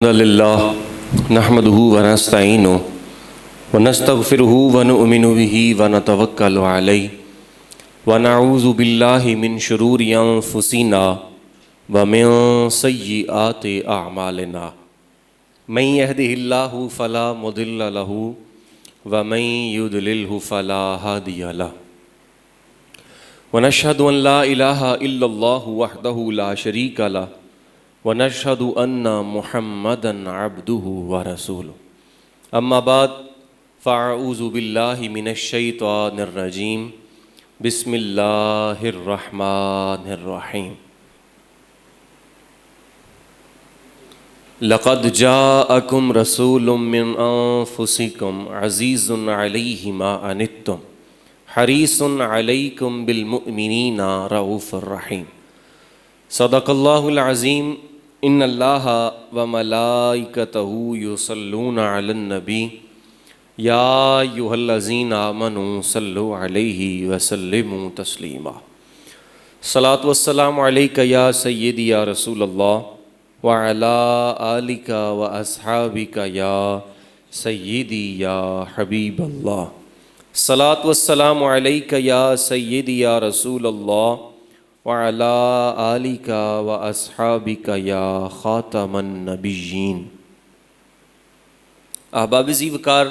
الحمدللہ نحمدہ ونستعینہ ونستغفرہ ونؤمن بہ ونتوکل علیہ ونعوذ باللہ من شرور انفسنا ومن سیئات اعمالنا من یہدہ اللہ فلا مضل لہ ومن یضللہ فلا ہادی لہ ونشہد ان لا الہ الا اللہ وحدہ لا شریک لہ ونشہد ان محمدا عبدہ ورسولہ اما بعد فاعوذ باللہ من الشیطان الرجیم بسم اللہ الرحمن الرحیم لقد جاءکم رسول من انفسکم عزیز علیہ ما عنتم حریص علیکم بالمؤمنین رؤوف الرحیم صدق اللہ العظیم ان اللہ وملائکتہ یصلون علی النبی یا ایھا الذین آمنوا صلوا علیہ وسلموا تسلیما الصلاۃ والسلام علیک یا سیدی یا رسول اللہ وعلی آلک واصحابک یا سیدی یا حبیب اللہ الصلاۃ والسلام علیک یا سیدی یا رسول اللہ وعلی آلک واصحابک یا خاتم النبیین۔ احباب ذی وقار،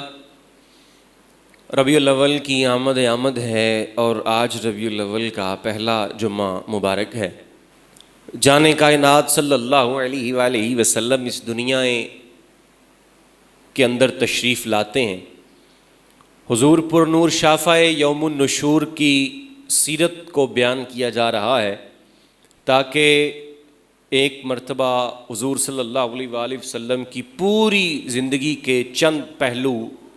ربیع الاول کی آمد ہے اور آج ربیع الاول کا پہلا جمعہ مبارک ہے۔ جان کائنات صلی اللہ علیہ وآلہ وسلم اس دنیا کے اندر تشریف لاتے ہیں۔ حضور پر نور شافع یوم النشور کی سیرت کو بیان کیا جا رہا ہے تاکہ ایک مرتبہ حضور صلی اللہ علیہ وآلہ وسلم کی پوری زندگی کے چند پہلو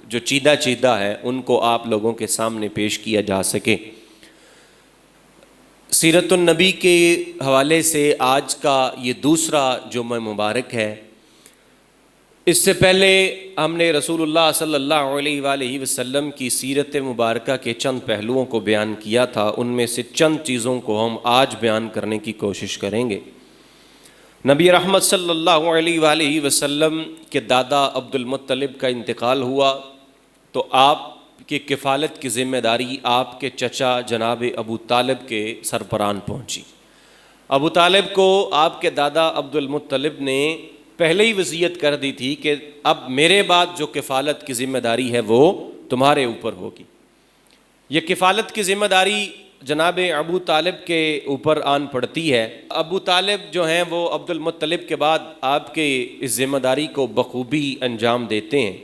جو چیدہ ہے ان کو آپ لوگوں کے سامنے پیش کیا جا سکے۔ سیرت النبی کے حوالے سے آج کا یہ دوسرا جمعہ مبارک ہے۔ اس سے پہلے ہم نے رسول اللہ صلی اللہ علیہ وآلہ وسلم کی سیرت مبارکہ کے چند پہلوؤں کو بیان کیا تھا، ان میں سے چند چیزوں کو ہم آج بیان کرنے کی کوشش کریں گے۔ نبی رحمت صلی اللہ علیہ وآلہ وسلم کے دادا عبد المطلب کا انتقال ہوا تو آپ کی کفالت کی ذمہ داری آپ کے چچا جناب ابو طالب کے سرپران پہنچی۔ ابو طالب کو آپ کے دادا عبد المطلب نے پہلے ہی وصیت کر دی تھی کہ اب میرے بعد جو کفالت کی ذمہ داری ہے وہ تمہارے اوپر ہوگی۔ یہ کفالت کی ذمہ داری جناب ابو طالب کے اوپر آن پڑتی ہے۔ ابو طالب جو ہیں وہ عبد المطلب کے بعد آپ کے اس ذمہ داری کو بخوبی انجام دیتے ہیں۔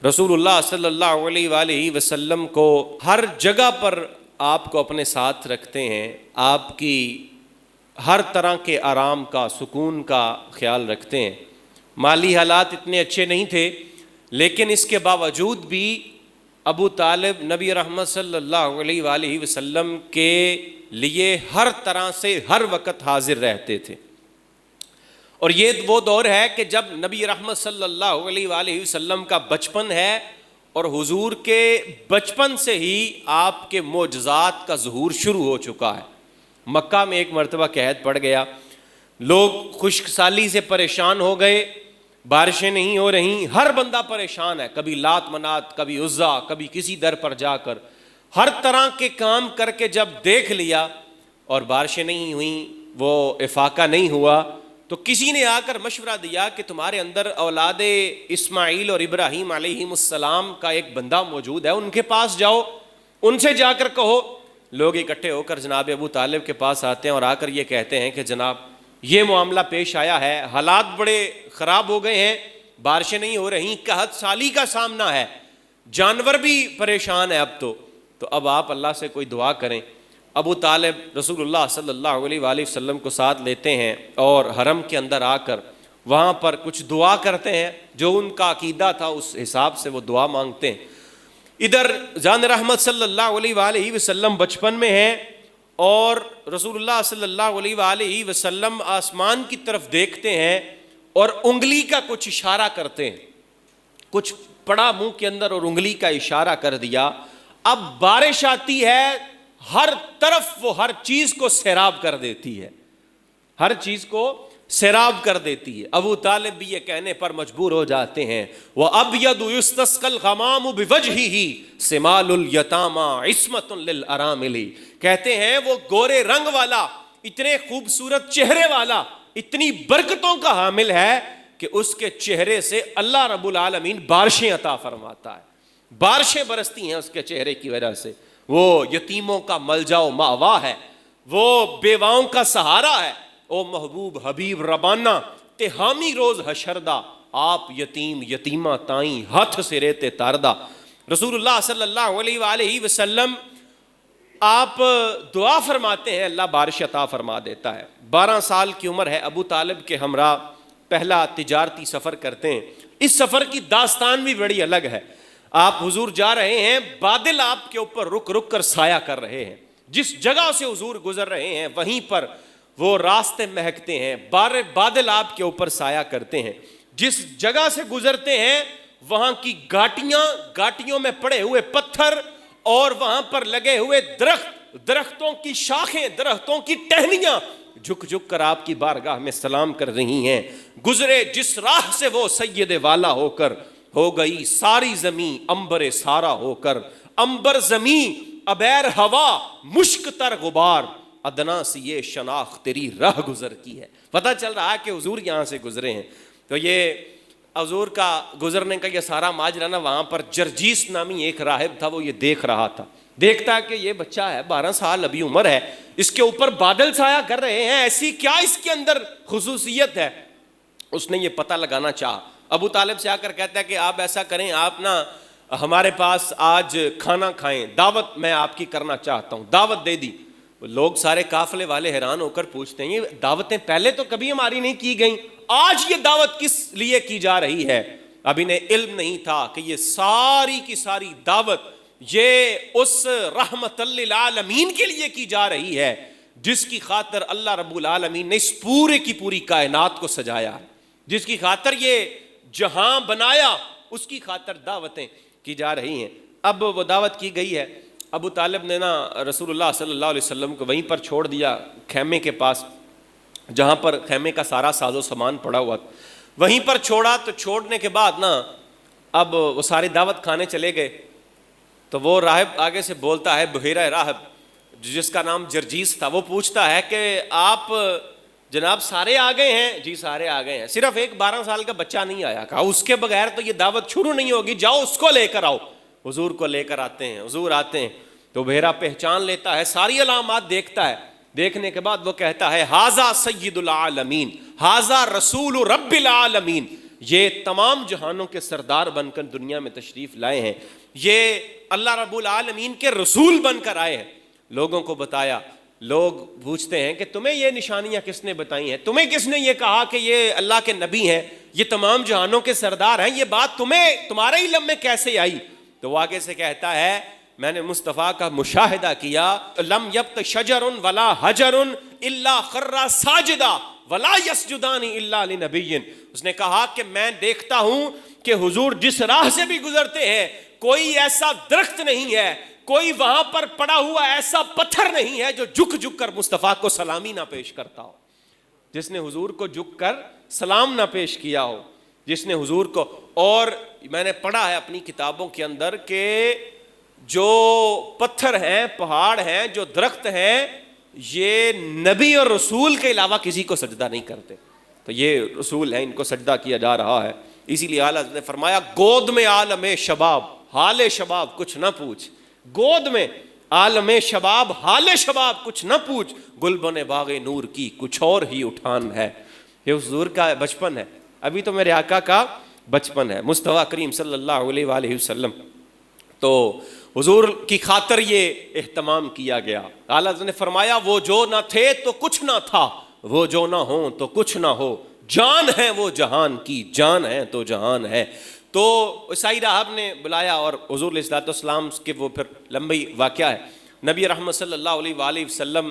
رسول اللہ صلی اللہ علیہ وآلہ وسلم کو ہر جگہ پر آپ کو اپنے ساتھ رکھتے ہیں، آپ کی ہر طرح کے آرام کا، سکون کا خیال رکھتے ہیں۔ مالی حالات اتنے اچھے نہیں تھے لیکن اس کے باوجود بھی ابو طالب نبی رحمت صلی اللہ علیہ وآلہ وسلم کے لیے ہر طرح سے ہر وقت حاضر رہتے تھے۔ اور یہ وہ دور ہے کہ جب نبی رحمت صلی اللہ علیہ وآلہ وسلم کا بچپن ہے اور حضور کے بچپن سے ہی آپ کے معجزات کا ظہور شروع ہو چکا ہے۔ مکہ میں ایک مرتبہ قحط پڑ گیا، لوگ خشک سالی سے پریشان ہو گئے، بارشیں نہیں ہو رہیں، ہر بندہ پریشان ہے، کبھی لات منات، کبھی عزا، کبھی کسی در پر جا کر ہر طرح کے کام کر کے جب دیکھ لیا اور بارشیں نہیں ہوئیں، وہ افاقہ نہیں ہوا تو کسی نے آ کر مشورہ دیا کہ تمہارے اندر اولاد اسماعیل اور ابراہیم علیہ السلام کا ایک بندہ موجود ہے، ان کے پاس جاؤ، ان سے جا کر کہو۔ لوگ اکٹھے ہو کر جناب ابو طالب کے پاس آتے ہیں اور آ کر یہ کہتے ہیں کہ جناب یہ معاملہ پیش آیا ہے، حالات بڑے خراب ہو گئے ہیں، بارشیں نہیں ہو رہیں، قحط سالی کا سامنا ہے، جانور بھی پریشان ہے تو اب آپ اللہ سے کوئی دعا کریں۔ ابو طالب رسول اللہ صلی اللہ علیہ وآلہ وسلم کو ساتھ لیتے ہیں اور حرم کے اندر آ کر وہاں پر کچھ دعا کرتے ہیں، جو ان کا عقیدہ تھا اس حساب سے وہ دعا مانگتے ہیں۔ ادھر جان رحمت صلی اللہ علیہ وآلہ وسلم بچپن میں ہیں اور رسول اللہ صلی اللہ علیہ وآلہ وسلم آسمان کی طرف دیکھتے ہیں اور انگلی کا کچھ اشارہ کرتے ہیں، کچھ پڑا منہ کے اندر اور انگلی کا اشارہ کر دیا۔ اب بارش آتی ہے، ہر طرف وہ ہر چیز کو سیراب کر دیتی ہے، ہر چیز کو سیراب کر دیتی ہے۔ ابو طالب بھی یہ کہنے پر مجبور ہو جاتے ہیں، وَأَبْيَضُ يُسْتَسْقَى الْغَمَامُ بِوَجْهِهِ سِمَالُ الْيَتَامَى عِصْمَةٌ لِلْأَرَامِلِ، کہتے ہیں وہ گورے رنگ والا، اتنے خوبصورت چہرے والا، اتنی برکتوں کا حامل ہے کہ اس کے چہرے سے اللہ رب العالمین بارشیں عطا فرماتا ہے، بارشیں برستی ہیں اس کے چہرے کی وجہ سے۔ وہ یتیموں کا ملجا و مأوا ہے، وہ بیواؤں کا سہارا ہے۔ او محبوب حبیب ربانہ تے حامی روز حشردہ، آپ یتیم یتیمہ تائیں ہاتھ سے ریتے تاردہ۔ رسول اللہ صلی اللہ علیہ وآلہ وسلم آپ دعا فرماتے ہیں، اللہ بارش عطا فرما دیتا ہے۔ 12 سال کی عمر ہے، ابو طالب کے ہمراہ پہلا تجارتی سفر کرتے ہیں۔ اس سفر کی داستان بھی بڑی الگ ہے۔ آپ حضور جا رہے ہیں، بادل آپ کے اوپر رک رک کر سایہ کر رہے ہیں، جس جگہ سے حضور گزر رہے ہیں وہیں پر وہ راستے مہکتے ہیں، بادل آپ کے اوپر سایہ کرتے ہیں۔ جس جگہ سے گزرتے ہیں وہاں کی گاٹیوں میں پڑے ہوئے پتھر اور وہاں پر لگے ہوئے درختوں کی شاخیں، درختوں کی ٹہنیاں جھک جھک کر آپ کی بارگاہ میں سلام کر رہی ہیں۔ گزرے جس راہ سے وہ سید والا ہو کر، ہو گئی ساری زمین امبر سارا ہو کر، امبر زمین ابیر ہوا مشک تر غبار، ادنا سی یہ شناخت تیری راہ گزر کی ہے۔ پتہ چل رہا ہے کہ حضور یہاں سے گزرے ہیں۔ تو یہ حضور کا گزرنے کا یہ سارا ماجرا نا، وہاں پر جرجیس نامی ایک راہب تھا، وہ یہ دیکھ رہا تھا، دیکھتا کہ یہ بچہ ہے 12 سال ابھی عمر ہے، اس کے اوپر بادل سایہ کر رہے ہیں، ایسی کیا اس کے اندر خصوصیت ہے؟ اس نے یہ پتہ لگانا چاہا۔ ابو طالب سے آ کر کہتا ہے کہ آپ ایسا کریں، آپ نا ہمارے پاس آج کھانا کھائیں، دعوت میں آپ کی کرنا چاہتا ہوں۔ دعوت دے دی۔ لوگ سارے قافلے والے حیران ہو کر پوچھتے ہیں، یہ دعوتیں پہلے تو کبھی ہماری نہیں کی گئیں، آج یہ دعوت کس لیے کی جا رہی ہے؟ اب انہیں علم نہیں تھا کہ یہ ساری کی ساری دعوت یہ اس رحمت للعالمین کے لیے کی جا رہی ہے جس کی خاطر اللہ رب العالمین نے اس پورے کی پوری کائنات کو سجایا، جس کی خاطر یہ جہاں بنایا، اس کی خاطر دعوتیں کی جا رہی ہیں۔ اب وہ دعوت کی گئی ہے۔ ابو طالب نے نا رسول اللہ صلی اللہ علیہ وسلم کو وہیں پر چھوڑ دیا، خیمے کے پاس، جہاں پر خیمے کا سارا ساز و سامان پڑا ہوا تھا، وہیں پر چھوڑا۔ تو چھوڑنے کے بعد نا اب وہ سارے دعوت کھانے چلے گئے۔ تو وہ راہب آگے سے بولتا ہے، بحیرہ راہب جس کا نام جرجیس تھا، وہ پوچھتا ہے کہ آپ جناب سارے آ گئے ہیں؟ جی سارے آ گئے ہیں، صرف ایک 12 سال کا بچہ نہیں آیا۔ کہا اس کے بغیر تو یہ دعوت شروع نہیں ہوگی، جاؤ اس کو لے کر آؤ۔ حضور کو لے کر آتے ہیں، حضور آتے ہیں تو بحیرہ پہچان لیتا ہے، ساری علامات دیکھتا ہے۔ دیکھنے کے بعد وہ کہتا ہے، ھذا سید العالمین، ھذا رسول رب العالمین، یہ تمام جہانوں کے سردار بن کر دنیا میں تشریف لائے ہیں، یہ اللہ رب العالمین کے رسول بن کر آئے ہیں۔ لوگوں کو بتایا۔ لوگ پوچھتے ہیں کہ تمہیں یہ نشانیاں کس نے بتائی ہیں؟ تمہیں کس نے یہ کہا کہ یہ اللہ کے نبی ہیں، یہ تمام جہانوں کے سردار ہیں؟ یہ بات تمہارے علم میں کیسے آئی؟ تو وہ آگے سے کہتا ہے، میں نے مصطفیٰ کا مشاہدہ کیا، لم یبت شجر ولا حجر الا خر ساجدا ولا یسجدان الا لنبی۔ اس نے کہا کہ میں دیکھتا ہوں کہ حضور جس راہ سے بھی گزرتے ہیں، کوئی ایسا درخت نہیں ہے، کوئی وہاں پر پڑا ہوا ایسا پتھر نہیں ہے جو جھک جھک کر مصطفیٰ کو سلامی نہ پیش کرتا ہو، جس نے حضور کو جھک کر سلام نہ پیش کیا ہو، جس نے حضور کو۔ اور میں نے پڑھا ہے اپنی کتابوں کے اندر کہ جو پتھر ہیں، پہاڑ ہیں، جو درخت ہیں، یہ نبی اور رسول کے علاوہ کسی کو سجدہ نہیں کرتے، تو یہ رسول ہیں، ان کو سجدہ کیا جا رہا ہے۔ اسی لیے اعلیٰ حضرت نے فرمایا، گود میں عالم شباب حال شباب کچھ نہ پوچھ، گود میں عالم شباب حال شباب کچھ نہ پوچھ، گلبن باغ نور کی کچھ اور ہی اٹھان ہے۔ یہ حضور کا بچپن ہے، ابھی تو میرے آقا کا بچپن ہے، مصطفیٰ کریم صلی اللہ علیہ وآلہ وسلم۔ تو حضور کی خاطر یہ اہتمام کیا گیا۔ اعلیٰ حضرت نے فرمایا، وہ جو نہ تھے تو کچھ نہ تھا، وہ جو نہ ہوں تو کچھ نہ ہو، جان ہے وہ جہان کی، جان ہے تو جہان ہے۔ تو عیسائی راہب نے بلایا اور حضور علیہ السلام کے وہ پھر لمبی واقعہ ہے، نبی رحمت صلی اللہ علیہ وآلہ وسلم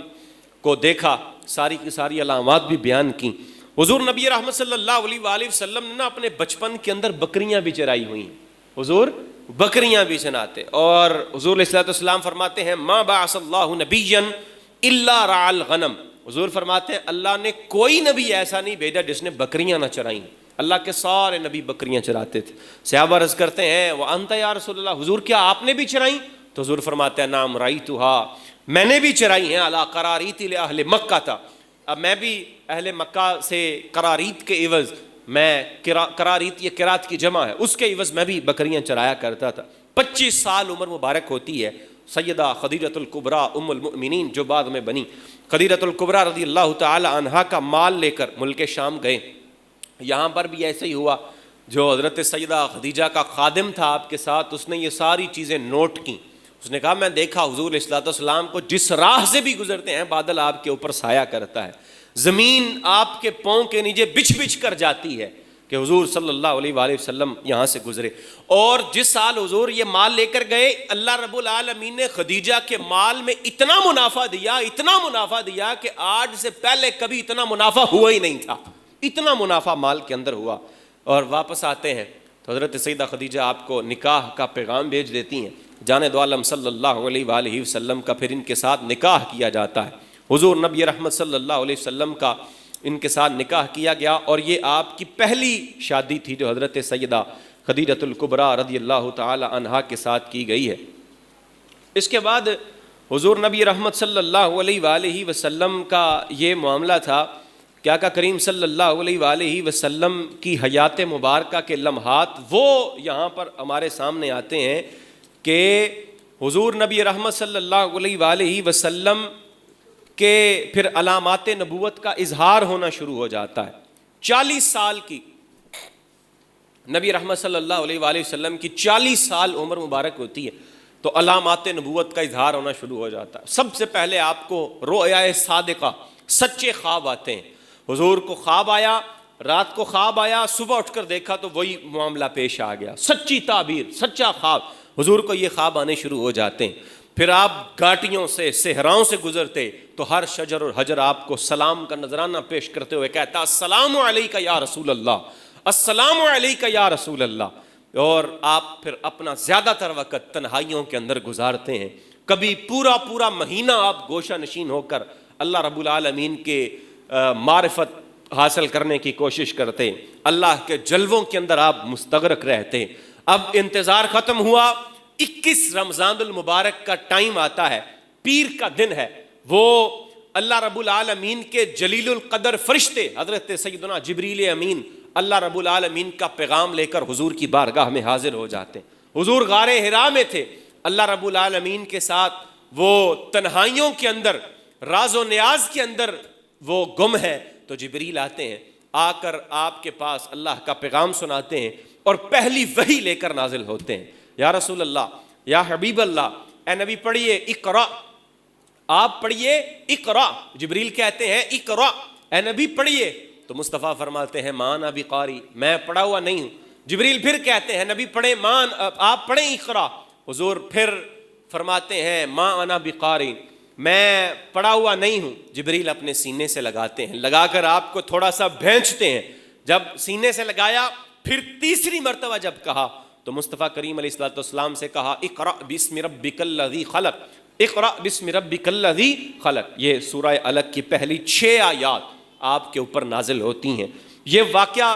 کو دیکھا، ساری کی ساری علامات بھی بیان کی۔ حضور نبی رحمت صلی اللہ علیہ وآلہ وسلم نے اپنے بچپن کے اندر بکریاں بھی چرائی ہوئی ہیں، حضور بکریاں بھی چراتے، اور حضور علیہ السلام فرماتے ہیں، ما بعث اللہ نبیا الا رعى الغنم۔ حضور فرماتے ہیں اللہ نے کوئی نبی ایسا نہیں بھیجا جس نے بکریاں نہ چرائیں، اللہ کے سارے نبی بکریاں چراتے تھے۔ صحابہ عرض کرتے ہیں وَأَنْتَ يَا رسول اللہ، حضور کیا آپ نے بھی چرائیں؟ تو حضور فرماتے ہیں نعم رَأَيْتُهَا، میں نے بھی چرائی ہیں، عَلَىٰ قَرَارِيطِ لِأَهْلِ مکہ تھا، اب میں بھی اہل مکہ سے قراریت کے عوض، میں قراریت یہ قرات کی جمع ہے، اس کے عوض میں بھی بکریاں چرایا کرتا تھا۔ 25 سال عمر مبارک ہوتی ہے سیدہ خدیجۃ الکبریٰ ام المؤمنین جو بعد میں بنی، خدیجۃ الکبریٰ رضی اللہ تعالی عنہا کا مال لے کر ملک شام گئے۔ یہاں پر بھی ایسے ہی ہوا، جو حضرت سیدہ خدیجہ کا خادم تھا آپ کے ساتھ، اس نے یہ ساری چیزیں نوٹ کی۔ اس نے کہا میں دیکھا حضور علیہ الصلوۃ والسلام کو جس راہ سے بھی گزرتے ہیں بادل آپ کے اوپر سایہ کرتا ہے، زمین آپ کے پاؤں کے نیچے بچھ بچھ کر جاتی ہے کہ حضور صلی اللہ علیہ وآلہ وسلم یہاں سے گزرے۔ اور جس سال حضور یہ مال لے کر گئے، اللہ رب العالمین نے خدیجہ کے مال میں اتنا منافع دیا کہ آج سے پہلے کبھی اتنا منافع ہوا ہی نہیں تھا، اتنا منافع مال کے اندر ہوا۔ اور واپس آتے ہیں تو حضرت سیدہ خدیجہ آپ کو نکاح کا پیغام بھیج دیتی ہیں، جانب عالم صلی اللہ علیہ وآلہ وسلم کا پھر ان کے ساتھ نکاح کیا جاتا ہے۔ حضور نبی رحمت صلی اللہ علیہ وسلم کا ان کے ساتھ نکاح کیا گیا، اور یہ آپ کی پہلی شادی تھی جو حضرت سیدہ خدیجۃ الکبریٰ رضی اللہ تعالی عنہا کے ساتھ کی گئی ہے۔ اس کے بعد حضور نبی رحمت صلی اللہ علیہ وآلہ وسلم کا یہ معاملہ تھا کہ آقا کریم صلی اللہ علیہ وآلہ وسلم کی حیات مبارکہ کے لمحات وہ یہاں پر ہمارے سامنے آتے ہیں کہ حضور نبی رحمت صلی اللہ علیہ وآلہ وسلم کہ پھر علامات نبوت کا اظہار ہونا شروع ہو جاتا ہے۔ 40 سال کی نبی رحمت صلی اللہ علیہ وآلہ وسلم کی 40 سال عمر مبارک ہوتی ہے تو علامات نبوت کا اظہار ہونا شروع ہو جاتا ہے۔ سب سے پہلے آپ کو رؤیا صادقہ، سچے خواب آتے ہیں۔ حضور کو خواب آیا، رات کو خواب آیا، صبح اٹھ کر دیکھا تو وہی معاملہ پیش آ گیا، سچی تعبیر، سچا خواب۔ حضور کو یہ خواب آنے شروع ہو جاتے ہیں۔ پھر آپ گھاٹیوں سے، صحراؤں سے گزرتے تو ہر شجر اور حجر آپ کو سلام کا نذرانہ پیش کرتے ہوئے کہتا السلام علیکہ یا رسول اللہ، السلام علیکہ یا رسول اللہ۔ اور آپ پھر اپنا زیادہ تر وقت تنہائیوں کے اندر گزارتے ہیں، کبھی پورا مہینہ آپ گوشہ نشین ہو کر اللہ رب العالمین کے معرفت حاصل کرنے کی کوشش کرتے، اللہ کے جلووں کے اندر آپ مستغرق رہتے۔ اب انتظار ختم ہوا، 21 رمضان المبارک کا ٹائم آتا ہے، پیر کا دن ہے، وہ اللہ رب العالمین کے جلیل القدر فرشتے حضرت سیدنا جبریل امین اللہ رب العالمین کا پیغام لے کر حضور کی بارگاہ میں حاضر ہو جاتے ہیں۔ حضور غار حرا میں تھے، اللہ رب العالمین کے ساتھ وہ تنہائیوں کے اندر، راز و نیاز کے اندر وہ گم ہے، تو جبریل آتے ہیں، آ کر آپ کے پاس اللہ کا پیغام سناتے ہیں اور پہلی وحی لے کر نازل ہوتے ہیں۔ یا رسول اللہ، یا حبیب اللہ، اے نبی پڑھیے اقرا، آپ پڑھیے اقرا۔ جبریل کہتے ہیں اقرا، اے نبی پڑھیے، تو مصطفیٰ فرماتے ہیں ما انا بقاری، میں پڑھا ہوا نہیں ہوں۔ جبریل پھر کہتے ہیں نبی پڑھیں، آپ پڑھیں اقرا۔ حضور پھر فرماتے ہیں ما انا بقاری، میں پڑھا ہوا نہیں ہوں۔ جبریل اپنے سینے سے لگاتے ہیں، لگا کر آپ کو تھوڑا سا بھینچتے ہیں۔ جب سینے سے لگایا، پھر تیسری مرتبہ جب کہا تو مصطفیٰ کریم علیہ الصلوۃ والسلام سے کہا اقرأ بسم ربک الذی خلق، اقرأ بسم ربک الذی خلق۔ یہ سورہ علق کی پہلی 6 آیات آپ کے اوپر نازل ہوتی ہیں۔ یہ واقعہ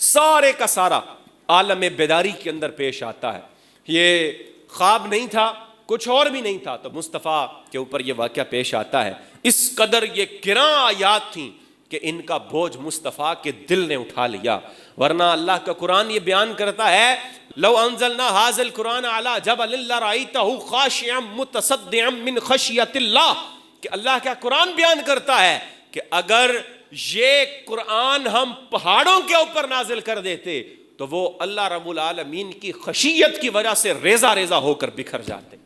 سارے کا سارا عالم بیداری کے اندر پیش آتا ہے۔ یہ خواب نہیں تھا، کچھ اور بھی نہیں تھا، تو مصطفیٰ کے اوپر یہ واقعہ پیش آتا ہے۔ اس قدر یہ گراں آیات تھیں کہ ان کا بوجھ مصطفیٰ کے دل نے اٹھا لیا، ورنہ اللہ کا قرآن یہ بیان کرتا ہے لو انزلنا هذا القرآن على جبل لرأيته خاشعا متصدعا من خشیۃ اللہ، کہ اللہ کا قرآن بیان کرتا ہے کہ اگر یہ قرآن ہم پہاڑوں کے اوپر نازل کر دیتے تو وہ اللہ رب العالمین کی خشیت کی وجہ سے ریزہ ریزہ ہو کر بکھر جاتے۔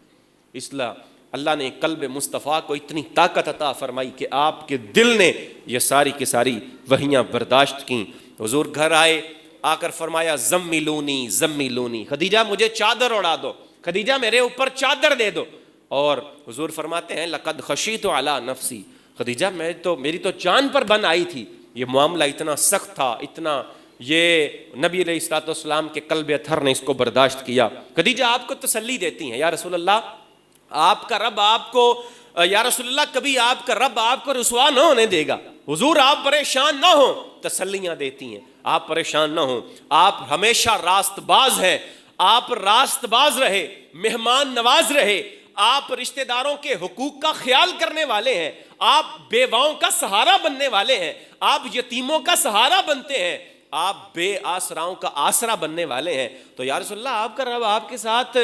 اس لیے اللہ نے قلب مصطفیٰ کو اتنی طاقت عطا فرمائی کہ آپ کے دل نے یہ ساری کی ساری وحیاں برداشت کیں۔ حضور گھر آئے، آ کر فرمایا زمیلونی زمیلونی، خدیجہ مجھے چادر اڑا دو، خدیجہ میرے اوپر چادر دے دو۔ اور حضور فرماتے ہیں لقد خشیت علی نفسی، خدیجہ میری تو جان پر بن آئی تھی۔ یہ معاملہ اتنا سخت تھا، اتنا یہ نبی علیہ الصلوۃ والسلام کے قلب اطہر نے اس کو برداشت کیا۔ خدیجہ آپ کو تسلی دیتی ہیں، یا رسول اللہ آپ کا رب آپ کو یا رسول اللہ کبھی آپ کا رب آپ کو رسوا نہ ہونے دے گا، حضور آپ پریشان نہ ہوں، تسلیاں دیتی ہیں، آپ پریشان نہ ہوں، آپ ہمیشہ راست باز ہیں، آپ راست باز رہے، مہمان نواز رہے، آپ رشتہ داروں کے حقوق کا خیال کرنے والے ہیں، آپ بیواؤں کا سہارا بننے والے ہیں، آپ یتیموں کا سہارا بنتے ہیں، آپ بے آسراؤں کا آسرا بننے والے ہیں، تو یا رسول اللہ آپ کا رب آپ کے ساتھ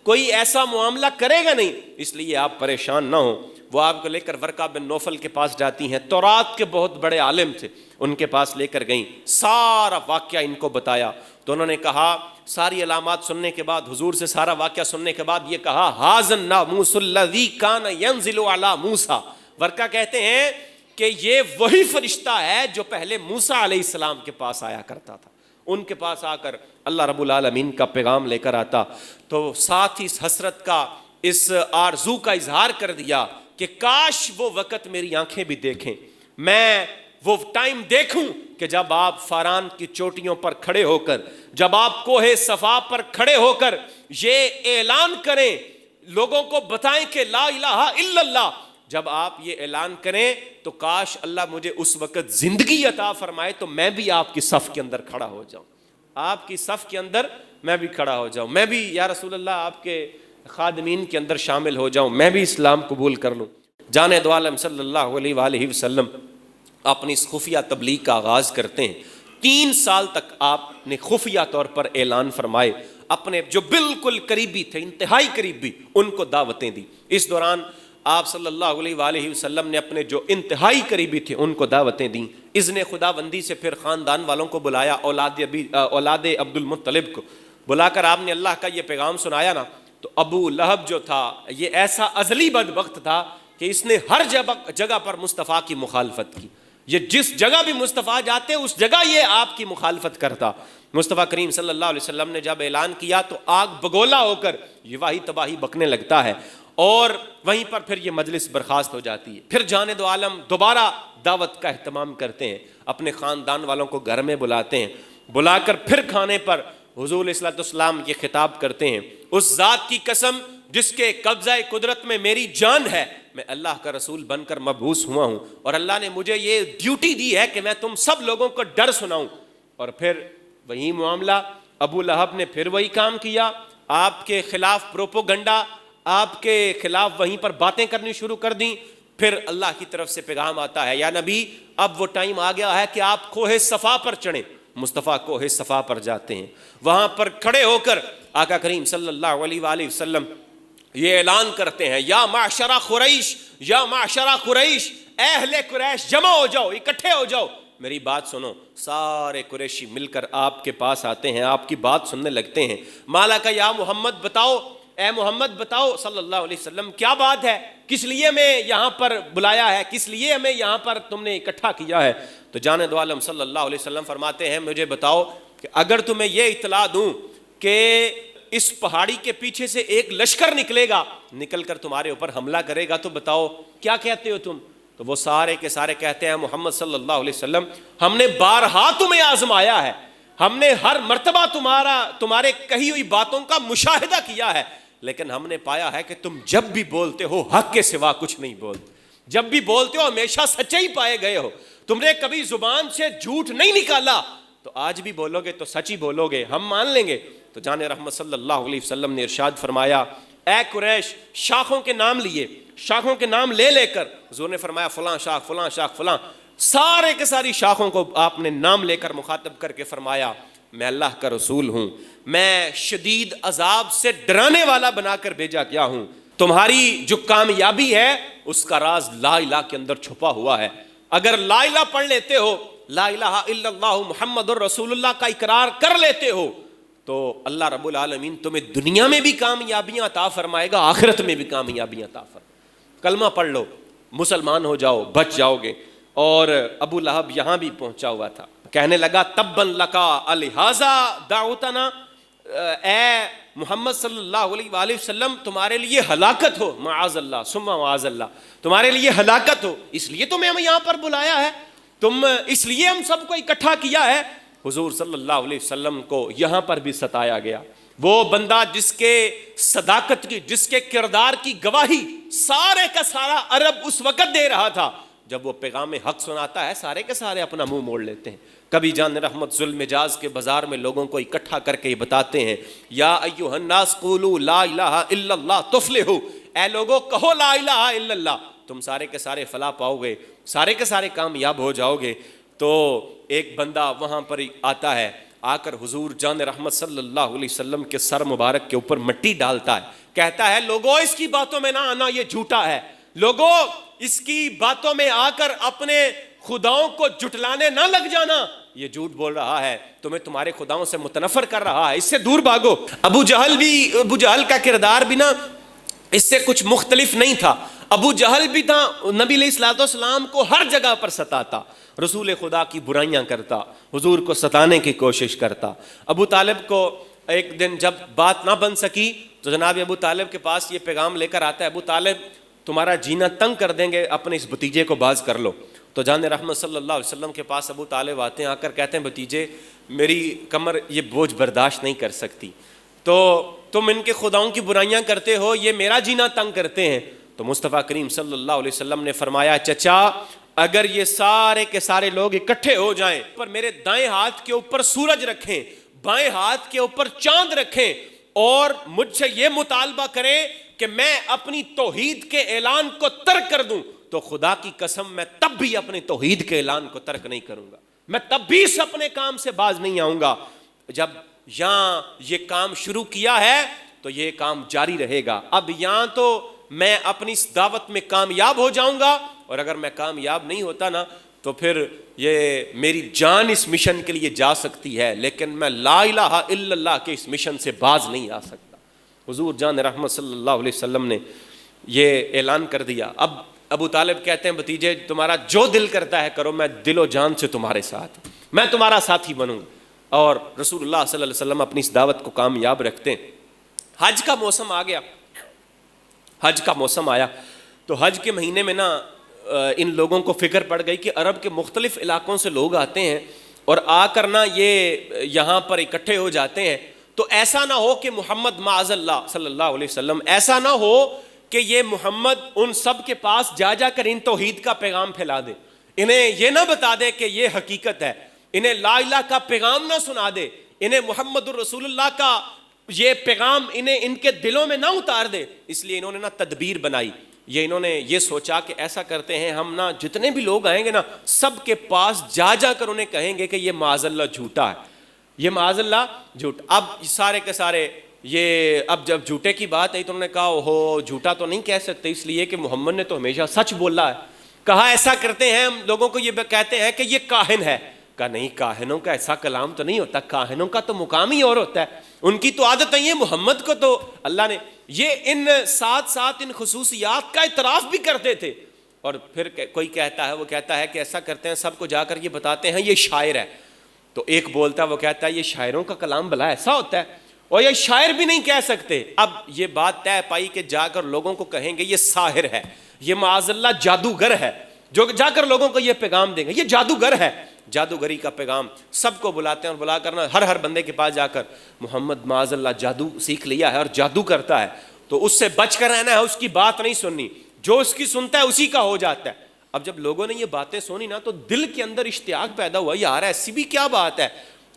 کوئی ایسا معاملہ کرے گا نہیں، اس لیے آپ پریشان نہ ہوں۔ وہ آپ کو لے کر ورقہ بن نوفل کے پاس جاتی ہیں، تورات کے بہت بڑے عالم تھے، ان کے پاس لے کر گئیں، سارا واقعہ ان کو بتایا، تو انہوں نے کہا، ساری علامات سننے کے بعد، حضور سے سارا واقعہ سننے کے بعد یہ کہا، ھذا الناموس الذی کان ینزل علی موسیٰ، ورقہ کہتے ہیں کہ یہ وہی فرشتہ ہے جو پہلے موسیٰ علیہ السلام کے پاس آیا کرتا تھا، ان کے پاس آ کر اللہ رب العالمین کا پیغام لے کر آتا، تو ساتھ ہی اس حسرت کا، اس آرزو کا اظہار کر دیا کہ کاش وہ وقت میری آنکھیں بھی دیکھیں، میں وہ ٹائم دیکھوں کہ جب آپ فاران کی چوٹیوں پر کھڑے ہو کر، جب آپ کوہ صفا پر کھڑے ہو کر یہ اعلان کریں، لوگوں کو بتائیں کہ لا الہ الا اللہ، جب آپ یہ اعلان کریں تو کاش اللہ مجھے اس وقت زندگی عطا فرمائے تو میں بھی آپ کی صف کے اندر کھڑا ہو جاؤں، آپ کی صف کے اندر میں بھی کھڑا ہو جاؤں، میں بھی یا رسول اللہ آپ کے خادمین کے اندر شامل ہو جاؤں، میں بھی اسلام قبول کر لوں۔ جانے دو عالم صلی اللہ علیہ وآلہ وسلم اپنی اس خفیہ تبلیغ کا آغاز کرتے ہیں، 3 سال تک آپ نے خفیہ طور پر اعلان فرمائے، اپنے جو بالکل قریبی تھے، انتہائی قریبی، ان کو دعوتیں دی۔ اس دوران آپ صلی اللہ علیہ وآلہ وسلم نے اپنے جو انتہائی قریبی تھے ان کو دعوتیں دیں، اذن خداوندی سے پھر خاندان والوں کو بلایا، اولاد عبد المطلب کو بلا کر آپ نے اللہ کا یہ پیغام سنایا نا، تو ابو لہب جو تھا یہ ایسا ازلی بدبخت تھا کہ اس نے ہر جگہ پر مصطفیٰ کی مخالفت کی، یہ جس جگہ بھی مصطفیٰ جاتے اس جگہ یہ آپ کی مخالفت کرتا۔ مصطفیٰ کریم صلی اللہ علیہ وسلم نے جب اعلان کیا تو آگ بگولا ہو کر یہ واہی تباہی بکنے لگتا ہے، اور وہیں پر پھر یہ مجلس برخاست ہو جاتی ہے۔ پھر جانے دو عالم دوبارہ دعوت کا اہتمام کرتے ہیں، اپنے خاندان والوں کو گھر میں بلاتے ہیں، بلا کر پھر کھانے پر حضور علیہ الصلوۃ والسلام یہ خطاب کرتے ہیں، اس ذات کی قسم جس کے قبضہ قدرت میں میری جان ہے، میں اللہ کا رسول بن کر مبعوث ہوا ہوں، اور اللہ نے مجھے یہ ڈیوٹی دی ہے کہ میں تم سب لوگوں کو ڈر سناؤں۔ اور پھر وہی معاملہ، ابو لہب نے پھر وہی کام کیا، آپ کے خلاف پروپوگنڈا، آپ کے خلاف وہیں پر باتیں کرنی شروع کر دیں۔ پھر اللہ کی طرف سے پیغام آتا ہے، یا نبی اب وہ ٹائم آ گیا ہے کہ آپ کوہ صفا پر چڑھیں۔ مصطفیٰ کوہ صفا پر جاتے ہیں، وہاں پر کھڑے ہو کر آقا کریم صلی اللہ علیہ وآلہ وسلم یہ اعلان کرتے ہیں، یا معشر قریش، یا معشر قریش، اے اہل قریش جمع ہو جاؤ، اکٹھے ہو جاؤ، میری بات سنو۔ سارے قریشی مل کر آپ کے پاس آتے ہیں، آپ کی بات سننے لگتے ہیں۔ مالا کا یا محمد بتاؤ، اے محمد بتاؤ صلی اللہ علیہ وسلم کیا بات ہے، کس لیے ہمیں یہاں پر بلایا ہے، کس لیے ہمیں یہاں پر تم نے اکٹھا کیا ہے؟ تو جانے دو عالم صلی اللہ علیہ وسلم فرماتے ہیں، مجھے بتاؤ کہ اگر تمہیں یہ اطلاع دوں کہ اس پہاڑی کے پیچھے سے ایک لشکر نکلے گا، نکل کر تمہارے اوپر حملہ کرے گا، تو بتاؤ کیا کہتے ہو تم؟ تو وہ سارے کے سارے کہتے ہیں، محمد صلی اللہ علیہ وسلم ہم نے بارہا تمہیں آزمایا ہے، ہم نے ہر مرتبہ تمہارے کہی ہوئی باتوں کا مشاہدہ کیا ہے، لیکن ہم نے پایا ہے کہ تم جب بھی بولتے ہو حق کے سوا کچھ نہیں بولتے، جب بھی بولتے ہو ہمیشہ سچائی پائے گئے ہو، تم نے کبھی زبان سے جھوٹ نہیں نکالا، تو آج بھی بولو گے تو سچ ہی بولو گے، ہم مان لیں گے۔ تو جان رحمت صلی اللہ علیہ وسلم نے ارشاد فرمایا، اے قریش، شاخوں کے نام لیے، شاخوں کے نام لے لے کر حضور نے فرمایا فلاں شاخ فلاں شاخ فلاں، سارے کے ساری شاخوں کو آپ نے نام لے کر مخاطب کر کے فرمایا، میں اللہ کا رسول ہوں، میں شدید عذاب سے ڈرانے والا بنا کر بھیجا گیا ہوں، تمہاری جو کامیابی ہے اس کا راز لا الہ کے اندر چھپا ہوا ہے، اگر لا الہ پڑھ لیتے ہو، لا الہ الا اللہ محمد الرسول اللہ کا اقرار کر لیتے ہو، تو اللہ رب العالمین تمہیں دنیا میں بھی کامیابیاں عطا فرمائے گا، آخرت میں بھی کامیابیاں عطا فرمائے گا، کلمہ پڑھ لو، مسلمان ہو جاؤ، بچ جاؤ گے۔ اور ابو لہب یہاں بھی پہنچا ہوا تھا، کہنے لگا تبن لکا الہذا دعوتنا، اے محمد صلی اللہ علیہ وآلہ وسلم تمہارے لیے ہلاکت ہو، معاذ اللہ ثم معاذ اللہ، تمہارے لیے ہلاکت ہو، اس لیے تمہیں ہمیں یہاں پر بلایا ہے، اس لیے ہم سب کو اکٹھا کیا ہے۔ حضور صلی اللہ علیہ وسلم کو یہاں پر بھی ستایا گیا، وہ بندہ جس کے صداقت کی، جس کے کردار کی گواہی سارے کا سارا عرب اس وقت دے رہا تھا جب وہ پیغام حق سناتا ہے سارے کے سارے اپنا منہ موڑ لیتے ہیں. کبھی جان رحمت ذوالفقار مجاز کے بازار میں لوگوں کو اکٹھا کر کے یہ بتاتے ہیں یا ایھا الناس قولوا لا الہ الا اللہ تفلحوا، اے لوگوں کہو لا الہ الا اللہ، تم سارے کے سارے فلاح پاؤ گے، سارے کے سارے کامیاب ہو جاؤ گے. تو ایک بندہ وہاں پر آتا ہے، آ کر حضور جان رحمت صلی اللہ علیہ وسلم کے سر مبارک کے اوپر مٹی ڈالتا ہے، کہتا ہے لوگوں اس کی باتوں میں نہ آنا، یہ جھوٹا ہے. لوگوں اس کی باتوں میں آ کر اپنے خداؤں کو جھٹلانے نہ لگ جانا، یہ جھوٹ بول رہا ہے، تمہیں تمہارے خداؤں سے متنفر کر رہا ہے، اس سے دور بھاگو. ابو جہل کا کردار بھی نا اس سے کچھ مختلف نہیں تھا. ابو جہل بھی تھا نبی علیہ الصلوۃ والسلام کو ہر جگہ پر ستاتا، رسول خدا کی برائیاں کرتا، حضور کو ستانے کی کوشش کرتا. ابو طالب کو ایک دن جب بات نہ بن سکی تو جناب ابو طالب کے پاس یہ پیغام لے کر آتا ہے، ابو طالب تمہارا جینا تنگ کر دیں گے، اپنے اس بھتیجے کو باز کر لو. تو جان رحمت صلی اللہ علیہ وسلم کے پاس ابو طالب آتے ہیں، آ کر کہتے ہیں بھتیجے میری کمر یہ بوجھ برداشت نہیں کر سکتی، تو تم ان کے خداؤں کی برائیاں کرتے ہو، یہ میرا جینا تنگ کرتے ہیں. تو مصطفیٰ کریم صلی اللہ علیہ وسلم نے فرمایا چچا اگر یہ سارے کے سارے لوگ اکٹھے ہو جائیں پر میرے دائیں ہاتھ کے اوپر سورج رکھیں، بائیں ہاتھ کے اوپر چاند رکھیں اور مجھ سے یہ مطالبہ کریں کہ میں اپنی توحید کے اعلان کو ترک کر دوں، تو خدا کی قسم میں تب بھی اپنے توحید کے اعلان کو ترک نہیں کروں گا، میں تب بھی اس اپنے کام سے باز نہیں آؤں گا. جب یہاں یہ کام شروع کیا ہے تو یہ کام جاری رہے گا. اب یہاں تو میں اپنی اس دعوت میں کامیاب ہو جاؤں گا، اور اگر میں کامیاب نہیں ہوتا نا تو پھر یہ میری جان اس مشن کے لیے جا سکتی ہے، لیکن میں لا الہ الا اللہ کے اس مشن سے باز نہیں آ سکتا. حضور جان رحمت صلی اللہ علیہ وسلم نے یہ اعلان کر دیا. اب ابو طالب کہتے ہیں بھتیجے تمہارا جو دل کرتا ہے کرو، میں دل و جان سے تمہارے ساتھ، میں تمہارا ساتھی بنوں. اور رسول اللہ صلی اللہ علیہ وسلم اپنی اس دعوت کو کامیاب رکھتے ہیں. حج کا موسم آ گیا، حج کا موسم آیا تو حج کے مہینے میں نا ان لوگوں کو فکر پڑ گئی کہ عرب کے مختلف علاقوں سے لوگ آتے ہیں اور آ کر نا یہ یہاں پر اکٹھے ہو جاتے ہیں، تو ایسا نہ ہو کہ محمد معاذ اللہ صلی اللہ علیہ وسلم ایسا نہ ہو کہ یہ محمد ان سب کے پاس جا کر ان توحید کا پیغام پھیلا دے، انہیں یہ نہ بتا دے کہ یہ حقیقت ہے، انہیں لا الہ کا پیغام نہ سنا دے، انہیں محمد الرسول اللہ کا یہ پیغام انہیں ان کے دلوں میں نہ اتار دے. اس لیے انہوں نے نا تدبیر بنائی، انہوں نے یہ سوچا کہ ایسا کرتے ہیں ہم نا جتنے بھی لوگ آئیں گے نا سب کے پاس جا کر انہیں کہیں گے کہ یہ معاذ اللہ جھوٹا ہے، یہ معاذ اللہ جھوٹ. اب سارے کے سارے یہ اب جب جھوٹے کی بات آئی تو انہوں نے کہا اوہو جھوٹا تو نہیں کہہ سکتے، اس لیے کہ محمد نے تو ہمیشہ سچ بولا ہے. کہا ایسا کرتے ہیں ہم لوگوں کو یہ کہتے ہیں کہ یہ کاہن ہے. کہا نہیں، کاہنوں کا ایسا کلام تو نہیں ہوتا، کاہنوں کا تو مقام ہی اور ہوتا ہے، ان کی تو عادت نہیں ہے، محمد کو تو اللہ نے یہ ان ساتھ ان خصوصیات کا اعتراف بھی کرتے تھے. اور پھر کوئی کہتا ہے، وہ کہتا ہے کہ ایسا کرتے ہیں سب کو جا کر یہ بتاتے ہیں یہ شاعر ہے. تو ایک بولتا ہے، وہ کہتا ہے یہ شاعروں کا کلام بھلا ایسا ہوتا ہے، اور یہ شاعر بھی نہیں کہہ سکتے. اب یہ بات طے پائی کہ جا کر لوگوں کو کہیں گے یہ ساحر ہے، یہ معاذ اللہ جادوگر ہے، جو جا کر لوگوں کو یہ پیغام دیں گے یہ جادوگر ہے. جادوگری کا پیغام سب کو بلاتے ہیں، اور بلا کرنا ہر بندے کے پاس جا کر محمد معاذ اللہ جادو سیکھ لیا ہے اور جادو کرتا ہے، تو اس سے بچ کر رہنا ہے، اس کی بات نہیں سننی، جو اس کی سنتا ہے اسی کا ہو جاتا ہے. اب جب لوگوں نے یہ باتیں سنی نا تو دل کے اندر اشتیاق پیدا ہوا، یار ایسی بھی کیا بات ہے